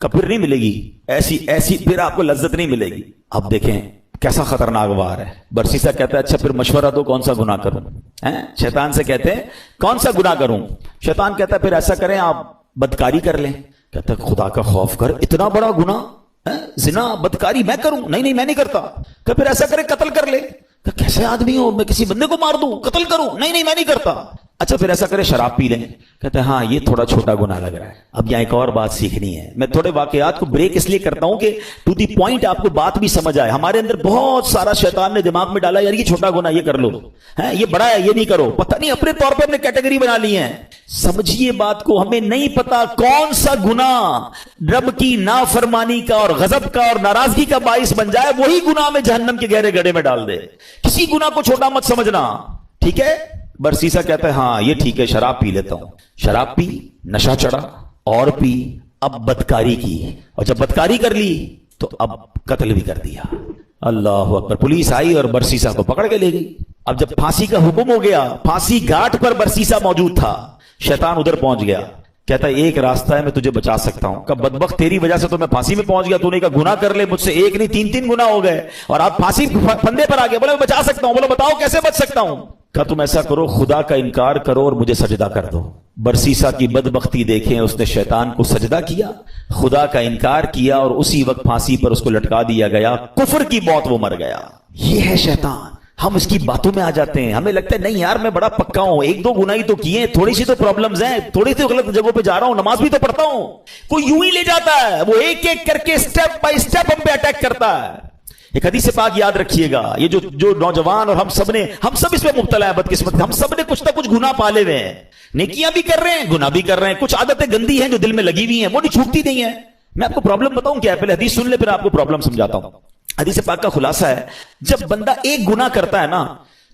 پھر نہیں ملے گی ایسی پھر آپ کو لذت نہیں ملے گی. اب دیکھیں کیسا خطرناک وار ہے. برسیسا کہتا ہے اچھا پھر مشورہ دو کون سا گناہ کروں. شیطان سے کہتے ہیں کون سا گناہ کروں. شیطان کہتا ہے پھر ایسا کریں آپ بدکاری کر لیں. کہتا ہے خدا کا خوف کر, اتنا بڑا گناہ زنا بدکاری میں کروں؟ نہیں میں نہیں کرتا. کہ پھر ایسا کرے قتل کر لے. کہ کیسے آدمی ہو, میں کسی بندے کو مار دوں قتل کروں؟ نہیں میں نہیں کرتا. اچھا پھر ایسا کرے شراب پی لیں. کہتے ہیں ہاں یہ تھوڑا چھوٹا گناہ لگ رہا ہے. اب یہاں ایک اور بات سیکھنی ہے. میں تھوڑے واقعات کو بریک اس لیے کرتا ہوں کہ ٹو دی پوائنٹ آپ کو بات بھی سمجھ آئے. ہمارے اندر بہت سارا شیطان نے دماغ میں ڈالا یار یہ چھوٹا گناہ یہ کر لو, یہ بڑا ہے یہ نہیں کرو. پتہ نہیں اپنے طور پہ ہم نے کیٹیگری بنا لی ہے. سمجھیے بات کو, ہمیں نہیں پتا کون سا گناہ رب کی نافرمانی کا اور غضب کا اور ناراضگی کا باعث بن جائے, وہی گناہ میں جہنم کے گہرے گڑھے میں ڈال دے. کسی گناہ کو چھوٹا مت سمجھنا. ٹھیک ہے. برسیسا کہتا ہے ہاں یہ ٹھیک ہے شراب پی لیتا ہوں. شراب پی, نشہ چڑھا اور پی, اب بدکاری کی, اور جب بدکاری کر لی تو اب قتل بھی کر دیا. اللہ اکبر. پولیس آئی اور برسیسا کو پکڑ کے لے گئی. اب جب پھانسی کا حکم ہو گیا, پھانسی گھاٹ پر برسیسا موجود تھا. شیطان ادھر پہنچ گیا. کہتا ہے ایک راستہ ہے میں تجھے بچا سکتا ہوں. کہ بدبخت تیری وجہ سے تو میں پھانسی میں پہنچ گیا, تو نے کہا گناہ کر لے, مجھ سے ایک نہیں 3 گناہ ہو گئے اور آپ پھانسی پھندے پر آ گئے. بولے میں بچا سکتا ہوں. بولو بتاؤ کیسے بچ سکتا ہوں. کہا تم ایسا کرو خدا کا انکار کرو اور مجھے سجدہ کر دو. برسیسا کی بدبختی دیکھیں, اس نے شیطان کو سجدہ کیا, خدا کا انکار کیا, اور اسی وقت پھانسی پر اس کو لٹکا دیا گیا. کفر کی موت وہ مر گیا. یہ ہے شیطان. ہم اس کی باتوں میں آ جاتے ہیں, ہمیں لگتا ہے نہیں یار میں بڑا پکا ہوں, 1-2 گناہ ہی تو کیے, تھوڑی سی تو پرابلمز ہیں, تھوڑی سی غلط جگہوں پہ جا رہا ہوں, نماز بھی تو پڑھتا ہوں. کوئی یوں ہی لے جاتا ہے, وہ ایک کر کے سٹیپ بائی سٹیپ ہم پہ اٹیک کرتا ہے. ایک حدیث پاک یاد رکھیے گا, یہ جو نوجوان اور ہم سب اس میں مبتلا ہے بدقسمت, ہم سب نے کچھ نہ کچھ گناہ پالے ہوئے ہیں. نیکیاں بھی کر رہے ہیں, گناہ بھی کر رہے ہیں, کچھ عادتیں گندی ہیں جو دل میں لگی ہوئی ہیں, وہ نہیں چھوٹتی نہیں ہیں. میں آپ کو پرابلم بتاؤں کیا ہے, پہلے حدیث سن لے پھر آپ کو پرابلم سمجھاتا ہوں. حدیث پاک کا خلاصہ ہے, جب بندہ ایک گناہ کرتا ہے نا,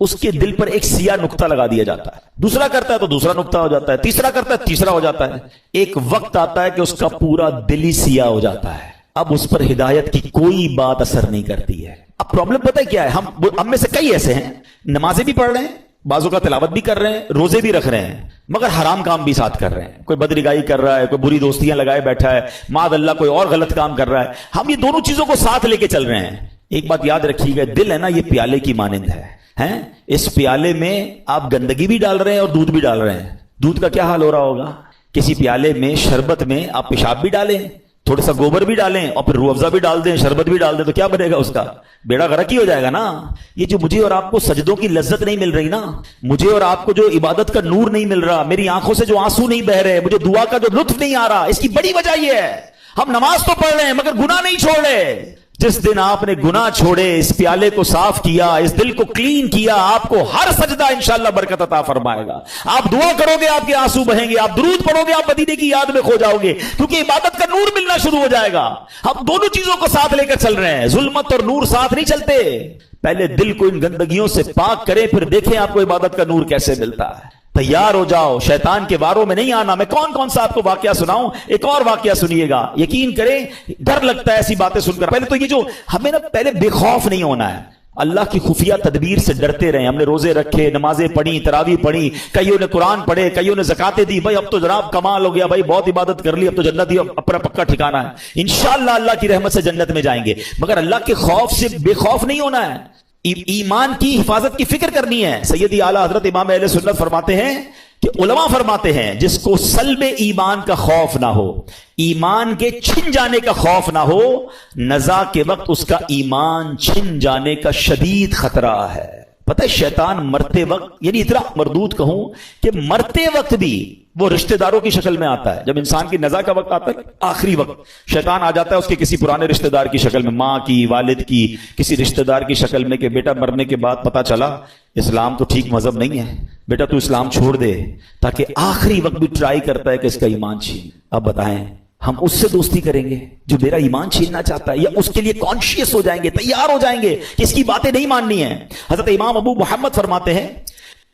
اس کے دل پر ایک سیاہ نقطہ لگا دیا جاتا ہے. دوسرا کرتا ہے تو دوسرا نقطہ ہو جاتا ہے, تیسرا کرتا ہے تیسرا ہو جاتا ہے. ایک وقت آتا ہے کہ اس کا پورا دل ہی سیاہ ہو جاتا ہے. اب اس پر ہدایت کی کوئی بات اثر نہیں کرتی ہے. اب پرابلم پتہ ہے کیا ہے, ہم میں سے کئی ایسے ہیں نمازیں بھی پڑھ رہے ہیں, بازو کا تلاوت بھی کر رہے ہیں, روزے بھی رکھ رہے ہیں, مگر حرام کام بھی ساتھ کر رہے ہیں. کوئی بدنگاہی کر رہا ہے, کوئی بری دوستیاں لگائے بیٹھا ہے, معاذ اللہ کوئی اور غلط کام کر رہا ہے. ہم یہ دونوں چیزوں کو ساتھ لے کے چل رہے ہیں. ایک بات یاد رکھیے گا, دل ہے نا یہ پیالے کی مانند ہے. اس پیالے میں آپ گندگی بھی ڈال رہے ہیں اور دودھ بھی ڈال رہے ہیں. دودھ کا کیا حال ہو رہا ہوگا, کسی پیالے میں شربت میں آپ پیشاب بھی ڈالیں, تھوڑا سا گوبر بھی ڈالیں اور پھر روح افزا بھی ڈال دیں, شربت بھی ڈال دیں, تو کیا بنے گا اس کا, بیڑا غرق ہی ہو جائے گا نا. یہ جو مجھے اور آپ کو سجدوں کی لذت نہیں مل رہی نا, مجھے اور آپ کو جو عبادت کا نور نہیں مل رہا, میری آنکھوں سے جو آنسو نہیں بہ رہے, مجھے دعا کا جو لطف نہیں آ رہا, اس کی بڑی وجہ یہ ہے ہم نماز تو پڑھ رہے ہیں مگر گناہ نہیں چھوڑ رہے. جس دن آپ نے گناہ چھوڑے, اس پیالے کو صاف کیا, اس دل کو کلین کیا, آپ کو ہر سجدہ انشاءاللہ برکت عطا فرمائے گا. آپ دعا کرو گے آپ کے آنسو بہیں گے, آپ درود پڑھو گے آپ مدینے کی یاد میں کھو جاؤ گے, کیونکہ عبادت کا نور ملنا شروع ہو جائے گا. ہم دونوں چیزوں کو ساتھ لے کر چل رہے ہیں, ظلمت اور نور ساتھ نہیں چلتے. پہلے دل کو ان گندگیوں سے پاک کریں, پھر دیکھیں آپ کو عبادت کا نور کیسے ملتا ہے. تیار ہو جاؤ, شیطان کے واروں میں نہیں آنا. میں کون کون سا آپ کو واقعہ سناؤں, ایک اور واقعہ سنیے گا, یقین کریں ڈر لگتا ہے ایسی باتیں سن کر. پہلے تو یہ جو ہمیں نا پہلے بے خوف نہیں ہونا ہے, اللہ کی خفیہ تدبیر سے ڈرتے رہیں. ہم نے روزے رکھے, نمازیں پڑھی, تراویح پڑھی, کئیوں نے قرآن پڑھے, کئیوں نے زکاتیں دی. بھائی اب تو جناب کمال ہو گیا, بھائی بہت عبادت کر لی, اب تو جنت ہی اپنا پکا ٹھکانہ ہے, انشاءاللہ اللہ کی رحمت سے جنت میں جائیں گے. مگر اللہ کے خوف سے بے خوف نہیں ہونا ہے, ایمان کی حفاظت کی فکر کرنی ہے. سیدی اعلیٰ حضرت امام اہل سنت فرماتے ہیں کہ علماء فرماتے ہیں جس کو سلب ایمان کا خوف نہ ہو, ایمان کے چھن جانے کا خوف نہ ہو, نزا کے وقت اس کا ایمان چھن جانے کا شدید خطرہ ہے. پتہ ہے شیطان مرتے وقت, یعنی اتنا مردود کہوں کہ مرتے وقت بھی وہ رشتہ داروں کی شکل میں آتا ہے. جب انسان کی نزا کا وقت آتا ہے, آخری وقت, شیطان آ جاتا ہے اس کے کسی پرانے رشتہ دار کی شکل میں, ماں کی, والد کی, کسی رشتہ دار کی شکل میں, کہ بیٹا مرنے کے بعد پتا چلا اسلام تو ٹھیک مذہب نہیں ہے, بیٹا تو اسلام چھوڑ دے, تاکہ آخری وقت بھی ٹرائی کرتا ہے کہ اس کا ایمان چھین. اب بتائیں ہم اس سے دوستی کریں گے جو میرا ایمان چھیننا چاہتا ہے, یا اس کے لیے کانشیس ہو جائیں گے, تیار ہو جائیں گے کہ اس کی باتیں نہیں ماننی ہیں. حضرت امام ابو محمد فرماتے ہیں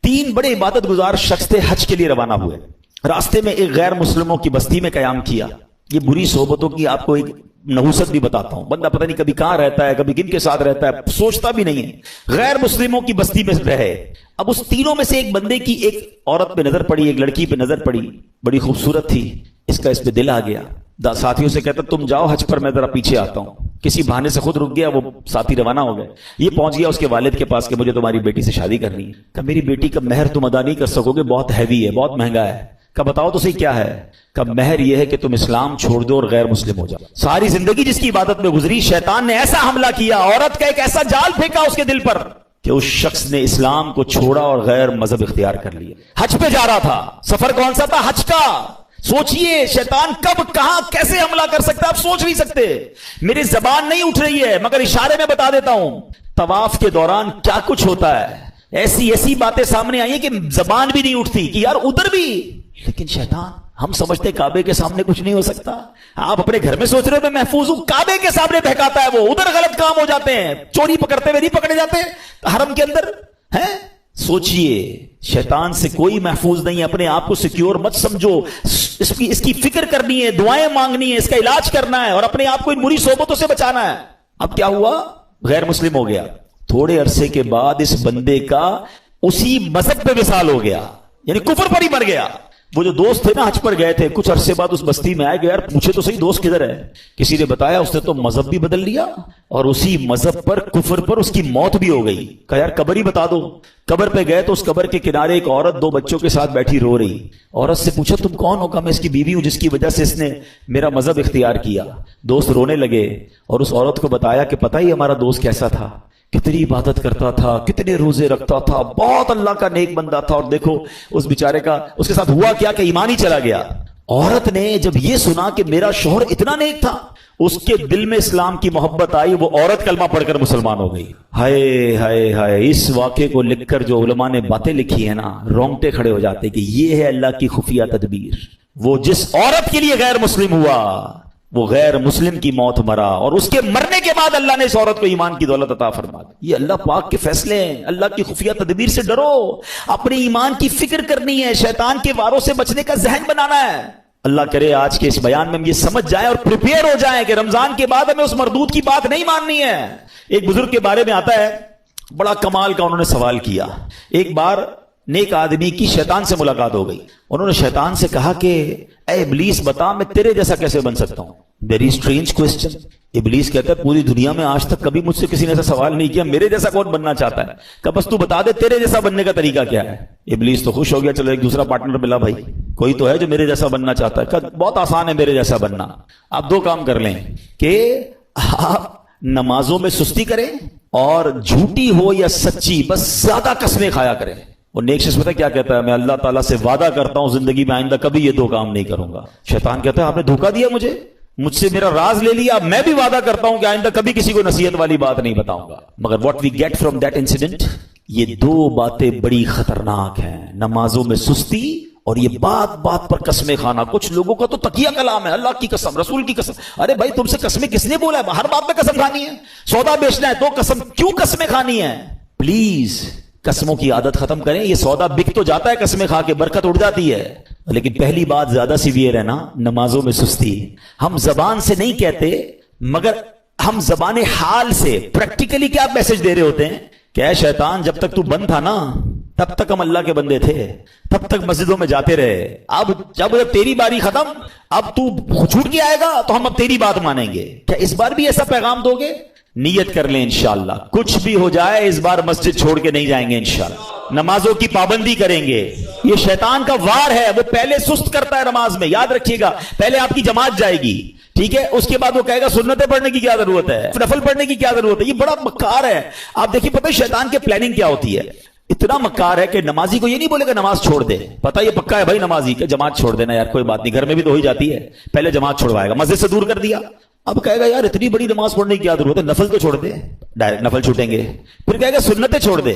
3 بڑے عبادت گزار شخص تھے, حج کے لیے روانہ ہوئے. راستے میں ایک غیر مسلموں کی بستی میں قیام کیا. یہ بری صحبتوں کی آپ کو ایک نحوست بھی بتاتا ہوں. بندہ پتہ نہیں کبھی کہاں رہتا ہے, کبھی کن کے ساتھ رہتا ہے, سوچتا بھی نہیں ہے. غیر مسلموں کی بستی میں رہے. اب اس تینوں میں سے ایک بندے کی ایک عورت پہ نظر پڑی, ایک لڑکی پہ نظر پڑی, بڑی خوبصورت تھی. اس کا اس پہ دل آ گیا. ساتھیوں سے کہتا تم جاؤ حج پر, میں ذرا پیچھے آتا ہوں. کسی بہانے سے خود رک گیا, وہ ساتھی روانہ ہو گئے. یہ پہنچ گیا اس کے والد کے پاس کہ مجھے تمہاری بیٹی سے شادی کرنی ہے. کہ میری بیٹی کا مہر تم ادا نہیں کر سکو گے, بہت ہیوی ہے, بہت مہنگا ہے. کہ بتاؤ تو صحیح کیا ہے. کہ مہر یہ ہے کہ تم اسلام چھوڑ دو اور غیر مسلم ہو جاؤ. ساری زندگی جس کی عبادت میں گزری, شیطان نے ایسا حملہ کیا, عورت کا ایک ایسا جال پھینکا اس کے دل پر کہ اس شخص نے اسلام کو چھوڑا اور غیر مذہب اختیار کر لیا. حج پہ جا رہا تھا, سفر کون سا تھا, حج کا. سوچئے شیطان کب کہاں کیسے حملہ کر سکتا ہے, آپ سوچ نہیں سکتے. میری زبان نہیں اٹھ رہی ہے مگر اشارے میں بتا دیتا ہوں. طواف کے دوران کیا کچھ ہوتا ہے, ایسی باتیں سامنے آئی ہیں کہ زبان بھی نہیں اٹھتی کہ یار ادھر بھی. لیکن شیطان, ہم سمجھتے کعبے کے سامنے کچھ نہیں ہو سکتا. آپ اپنے گھر میں سوچ رہے ہو میں محفوظ ہوں, کعبے کے سامنے بہکاتا ہے وہ, ادھر غلط کام ہو جاتے ہیں. چوری پکڑتے ہوئے نہیں پکڑے جاتے حرم کے اندر ہیں. سوچئے شیطان سے کوئی محفوظ نہیں ہے. اپنے آپ کو سیکیور مت سمجھو, اس کی فکر کرنی ہے, دعائیں مانگنی ہے, اس کا علاج کرنا ہے اور اپنے آپ کو ان بری صحبتوں سے بچانا ہے. اب کیا ہوا, غیر مسلم ہو گیا. تھوڑے عرصے کے بعد اس بندے کا اسی مذہب پہ وصال ہو گیا, یعنی کفر پر ہی مر گیا. وہ جو دوست تھے نا حج پر گئے تھے, کچھ عرصے بعد اس بستی میں آئے گئے, یار پوچھے تو صحیح دوست کدھر ہے. کسی نے بتایا اس نے تو مذہب بھی بدل لیا اور اسی مذہب پر, کفر پر اس کی موت بھی ہو گئی. کہا یار قبر ہی بتا دو. قبر پہ گئے تو اس قبر کے کنارے ایک عورت 2 بچوں کے ساتھ بیٹھی رو رہی. عورت سے پوچھا تم کون ہو؟ کہا میں اس کی بیوی ہوں جس کی وجہ سے اس نے میرا مذہب اختیار کیا. دوست رونے لگے اور اس عورت کو بتایا کہ پتہ ہی ہمارا دوست کیسا تھا, کتنی عبادت کرتا تھا, کتنے روزے رکھتا تھا, بہت اللہ کا نیک بندہ تھا, اور دیکھو اس بیچارے کا اس کے ساتھ ہوا کیا کہ ایمان ہی چلا گیا. عورت نے جب یہ سنا کہ میرا شوہر اتنا نیک تھا, اس کے دل میں اسلام کی محبت آئی. وہ عورت کلمہ پڑھ کر مسلمان ہو گئی. ہائے ہائے ہائے, اس واقعے کو لکھ کر جو علماء نے باتیں لکھی ہیں نا, رونگٹے کھڑے ہو جاتے کہ یہ ہے اللہ کی خفیہ تدبیر. وہ جس عورت کے لیے غیر مسلم ہوا, وہ غیر مسلم کی موت مرا, اور اس کے مرنے کے بعد اللہ نے اس عورت کو ایمان کی دولت عطا فرما دی. یہ اللہ پاک کے فیصلے ہیں. اللہ کی خفیہ تدبیر سے ڈرو, اپنے ایمان کی فکر کرنی ہے, شیطان کے واروں سے بچنے کا ذہن بنانا ہے. اللہ کرے آج کے اس بیان میں ہم یہ سمجھ جائیں اور پریپیئر ہو جائیں کہ رمضان کے بعد ہمیں اس مردود کی بات نہیں ماننی ہے. ایک بزرگ کے بارے میں آتا ہے, بڑا کمال کا انہوں نے سوال کیا. ایک بار نیک آدمی کی شیطان سے ملاقات ہو گئی. انہوں نے شیطان سے کہا کہ اے ابلیس بتا میں تیرے جیسا کیسے بن سکتا ہوں. Very strange question. ابلیس کہتا ہے پوری دنیا میں آج تک کبھی مجھ سے کسی نے ایسا سوال نہیں کیا, میرے جیسا کون بننا چاہتا ہے. کہ بس تو بتا دے تیرے جیسا بننے کا طریقہ کیا ہے. ابلیس تو خوش ہو گیا, چلو ایک دوسرا پارٹنر ملا, بھائی کوئی تو ہے جو میرے جیسا بننا چاہتا ہے. کہ بہت آسان ہے میرے جیسا بننا. آپ 2 کام کر لیں کہ آپ نمازوں میں سستی کریں اور جھوٹی ہو یا سچی بس زیادہ قسمیں کھایا کریں. اور نیک شخص پتہ کیا کہتا ہے, میں اللہ تعالیٰ سے وعدہ کرتا ہوں زندگی میں آئندہ کبھی یہ 2 کام نہیں کروں گا. شیطان کہتا ہے آپ نے دھوکہ دیا مجھے, مجھ سے میرا راز لے لیا, میں بھی وعدہ کرتا ہوں کہ آئندہ کبھی کسی کو نصیحت والی بات نہیں بتاؤں گا. مگر what we get from that incident, یہ دو باتیں بڑی خطرناک ہیں, نمازوں میں سستی اور یہ بات بات پر قسمیں کھانا. کچھ لوگوں کا تو تقیہ کلام ہے, اللہ کی قسم, رسول کی قسم. ارے بھائی تم سے قسمیں کس نے بولا ہے؟ ہر بات میں قسم کھانی ہے. سودا بیچنا ہے تو قسم, کیوں قسمیں کھانی ہے؟ پلیز قسموں کی عادت ختم کریں. یہ سودا بک تو جاتا ہے قسمیں کھا کے, برکت اڑ جاتی ہے. لیکن پہلی بات زیادہ سیویئر ہے نا, نمازوں میں سستی. ہم زبان سے نہیں کہتے مگر ہم زبان حال سے پریکٹیکلی کیا میسج دے رہے ہوتے ہیں کہ اے شیطان جب تک تو بند تھا نا تب تک ہم اللہ کے بندے تھے, تب تک مسجدوں میں جاتے رہے. اب جب تیری باری ختم, اب تو چھوٹ کے آئے گا تو ہم اب تیری بات مانیں گے. کیا اس بار بھی ایسا پیغام دو گے؟ نیت کر لیں انشاءاللہ, کچھ بھی ہو جائے اس بار مسجد چھوڑ کے نہیں جائیں گے انشاءاللہ. نمازوں کی پابندی کریں گے. یہ شیطان کا وار ہے, وہ پہلے سست کرتا ہے نماز میں, یاد رکھیے گا. پہلے آپ کی جماعت جائے گی, ٹھیک ہے, اس کے بعد وہ کہے گا سنتیں پڑھنے کی کیا ضرورت ہے, نفل پڑھنے کی کیا ضرورت ہے. یہ بڑا مکار ہے. آپ دیکھیے پتہ ہے شیطان کے پلاننگ کیا ہوتی ہے. اتنا مکار ہے کہ نمازی کو یہ نہیں بولے گا نماز چھوڑ دے, پتہ یہ پکا ہے بھائی نمازی کہ جماعت چھوڑ دینا یار, کوئی بات نہیں, گھر میں بھی تو ہو ہی جاتی ہے. پہلے جماعت چھوڑوائے گا, مسجد سے دور کر دیا. اب کہے گا یار اتنی بڑی نماز پڑھنے کی کیا ضرورت ہے, نفل تو چھوڑ دے, ڈائریکٹ نفل چھوٹیں گے. پھر کہے گا سنتیں چھوڑ دے,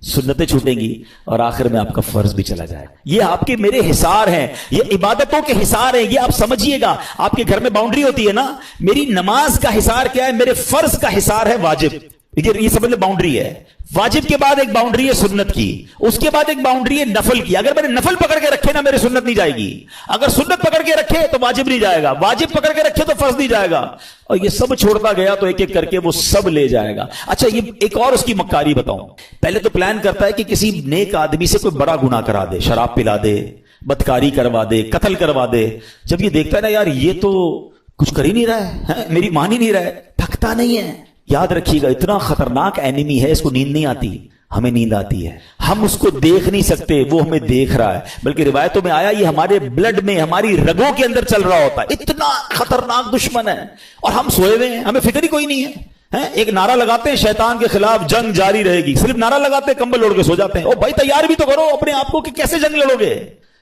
سنتیں چھوٹیں گی, اور آخر میں آپ کا فرض بھی چلا جائے. یہ آپ کے میرے حصار ہیں, یہ عبادتوں کے حصار ہیں. یہ آپ سمجھیے گا, آپ کے گھر میں باؤنڈری ہوتی ہے نا, میری نماز کا حصار کیا ہے, میرے فرض کا حصار ہے واجب. یہ سمجھ لیں باؤنڈری ہے. واجب کے بعد ایک باؤنڈری ہے سنت کی, اس کے بعد ایک باؤنڈری ہے نفل کی. اگر میں نے نفل پکڑ کے رکھے نا میرے سنت نہیں جائے گی, اگر سنت پکڑ کے رکھے تو واجب نہیں جائے گا, واجب پکڑ کے رکھے تو فرض نہیں جائے گا, اور یہ سب چھوڑتا گیا تو ایک ایک کر کے وہ سب لے جائے گا. اچھا یہ ایک اور اس کی مکاری بتاؤں. پہلے تو پلان کرتا ہے کہ کسی نیک آدمی سے کوئی بڑا گناہ کرا دے, شراب پلا دے, بدکاری کروا دے, قتل کروا دے. جب یہ دیکھتا ہے نا یار یہ تو کچھ کر ہی نہیں رہا ہے, میری مان ہی نہیں رہا ہے, تھکتا نہیں ہے. یاد رکھیے گا اتنا خطرناک اینیمی ہے, اس کو نیند نہیں آتی, ہمیں نیند آتی ہے. ہم اس کو دیکھ نہیں سکتے, وہ ہمیں دیکھ رہا ہے. بلکہ روایتوں میں آیا یہ ہمارے بلڈ میں, ہماری رگوں کے اندر چل رہا ہوتا ہے. اتنا خطرناک دشمن ہے, اور ہم سوئے ہوئے ہیں, ہمیں فکر ہی کوئی نہیں ہے. ایک نعرہ لگاتے ہیں شیطان کے خلاف جنگ جاری رہے گی, صرف نعرہ لگاتے ہیں, کمبل اوڑھ کے سو جاتے ہیں. او بھائی تیار بھی تو کرو اپنے آپ کو کہ کیسے جنگ لڑو گے,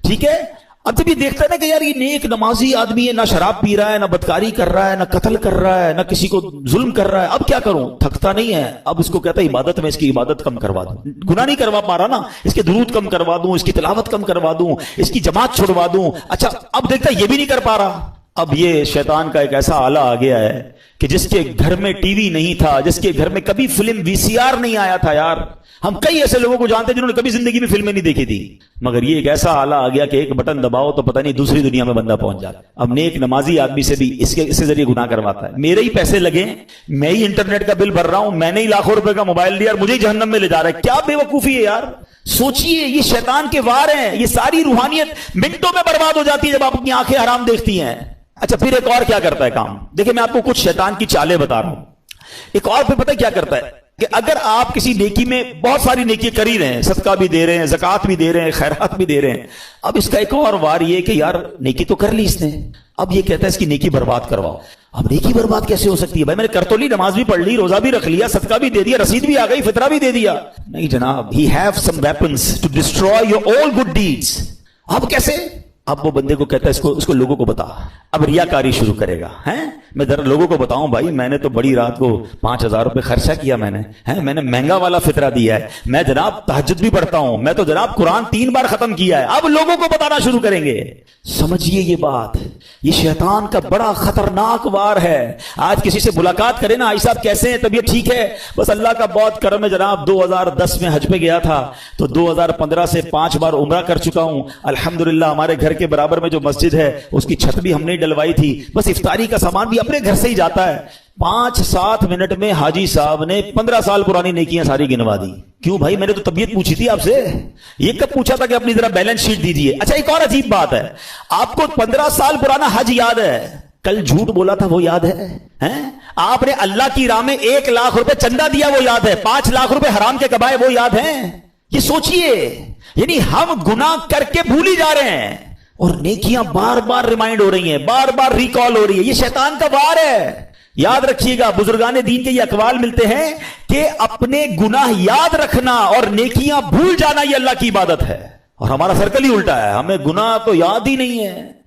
ٹھیک ہے. اب جب یہ دیکھتا ہے نا کہ یار یہ نیک نمازی آدمی ہے, نہ شراب پی رہا ہے, نہ بدکاری کر رہا ہے, نہ قتل کر رہا ہے, نہ کسی کو ظلم کر رہا ہے, اب کیا کروں, تھکتا نہیں ہے. اب اس کو کہتا ہے عبادت میں اس کی عبادت کم کروا دوں, گناہ نہیں کروا پا رہا نا, اس کے درود کم کروا دوں, اس کی تلاوت کم کروا دوں, اس کی جماعت چھوڑوا دوں. اچھا اب دیکھتا ہے یہ بھی نہیں کر پا رہا. اب یہ شیطان کا ایک ایسا آلہ آ گیا ہے کہ جس کے گھر میں ٹی وی نہیں تھا, جس کے گھر میں کبھی فلم VCR نہیں آیا تھا. یار ہم کئی ایسے لوگوں کو جانتے ہیں جنہوں نے کبھی زندگی میں فلمیں نہیں دیکھی تھی, مگر یہ ایک ایسا آلہ آ گیا کہ ایک بٹن دباؤ تو پتہ نہیں دوسری دنیا میں بندہ پہنچ جاتا ہے. اب نیک نمازی آدمی سے بھی اس کے ذریعے گناہ کرواتا ہے. میرے ہی پیسے لگے, میں ہی انٹرنیٹ کا بل بھر رہا ہوں, میں نے ہی لاکھوں روپے کا موبائل لیا اور مجھے ہی جہنم میں لے جا رہا ہے. کیا بے وقوفی ہے یار. سوچئے یہ شیطان کے وار ہیں, یہ ساری روحانیت منٹوں میں برباد ہو جاتی ہے جب آپ اپنی آنکھیں حرام دیکھتی ہیں. اچھا پھر ایک اور کیا کرتا ہے کام, دیکھیں میں آپ کو کچھ شیطان کی چالیں بتا رہا ہوں. ایک اور پھر پتہ کیا کرتا ہے کہ اگر آپ کسی نیکی میں بہت ساری نیکی کر ہی رہے ہیں, صدقہ بھی دے رہے ہیں, زکوٰۃ بھی دے رہے ہیں, خیرات بھی دے رہے ہیں, اب اس کا ایک اور وار یہ کہ یار نیکی تو کر لی اس نے, اب یہ کہتا ہے اس کی نیکی برباد کرواؤ. اب نیکی برباد کیسے ہو سکتی ہے بھائی, میں نے کر تو لی, نماز بھی پڑھ لی, روزہ بھی رکھ لیا, صدقہ بھی دے دیا, رسید بھی آ گئی, فطرہ بھی دے دیا. نہیں جناب, he have some weapons to destroy your all good deeds. اب کیسے, اب وہ بندے کو کہتا ہے اس کو لوگوں کو بتا. اب ریاکاری شروع کرے گا, میں ذرا لوگوں کو بتاؤں بھائی میں نے تو بڑی رات کو 5,000 روپے خرچہ کیا, میں نے مہنگا والا فطرہ دیا ہے, میں جناب تہجد بھی پڑھتا ہوں, میں تو جناب قرآن 3 بار ختم کیا ہے. اب لوگوں کو بتانا شروع کریں گے. سمجھیے یہ بات, یہ شیطان کا بڑا خطرناک وار ہے. آج کسی سے ملاقات کرے نا, آئی صاحب کیسے ہیں, طبیعت ٹھیک ہے, بس اللہ کا بہت کرم ہے جناب, 2010 میں حج پہ گیا تھا تو 2015 سے 5 بار عمرہ کر چکا ہوں الحمدللہ. ہمارے گھر کے برابر میں جو مسجد ہے اس کی چھت بھی ہم نے ڈلوائی تھی, بس افطاری کا سامان بھی اپنے گھر سے ہی جاتا ہے. 5-7 منٹ میں حاجی صاحب نے 15 سال پرانی نیکیاں ساری گنوا دی. کیوں بھائی, میں نے تو طبیعت پوچھی تھی آپ سے, یہ کب پوچھا تھا کہ اپنی ذرا بیلنس شیٹ دیجیے. اچھا ایک اور عجیب بات ہے, آپ کو 15 سال پرانا حج یاد ہے, کل جھوٹ بولا تھا وہ یاد ہے, آپ نے اللہ کی راہ میں 1 لاکھ روپے چندہ دیا وہ یاد ہے, 5 لاکھ روپے حرام کے کمائے وہ یاد ہیں. یہ سوچئے, یعنی ہم گناہ کر کے بھول ہی جا رہے ہیں اور نیکیاں بار بار ریمائنڈ ہو رہی ہیں, بار بار ریکال ہو رہی ہے. یہ شیطان کا وار ہے. یاد رکھیے گا, بزرگان دین کے یہ اقوال ملتے ہیں کہ اپنے گناہ یاد رکھنا اور نیکیاں بھول جانا یہ اللہ کی عبادت ہے. اور ہمارا سرکل ہی الٹا ہے, ہمیں گناہ تو یاد ہی نہیں ہے.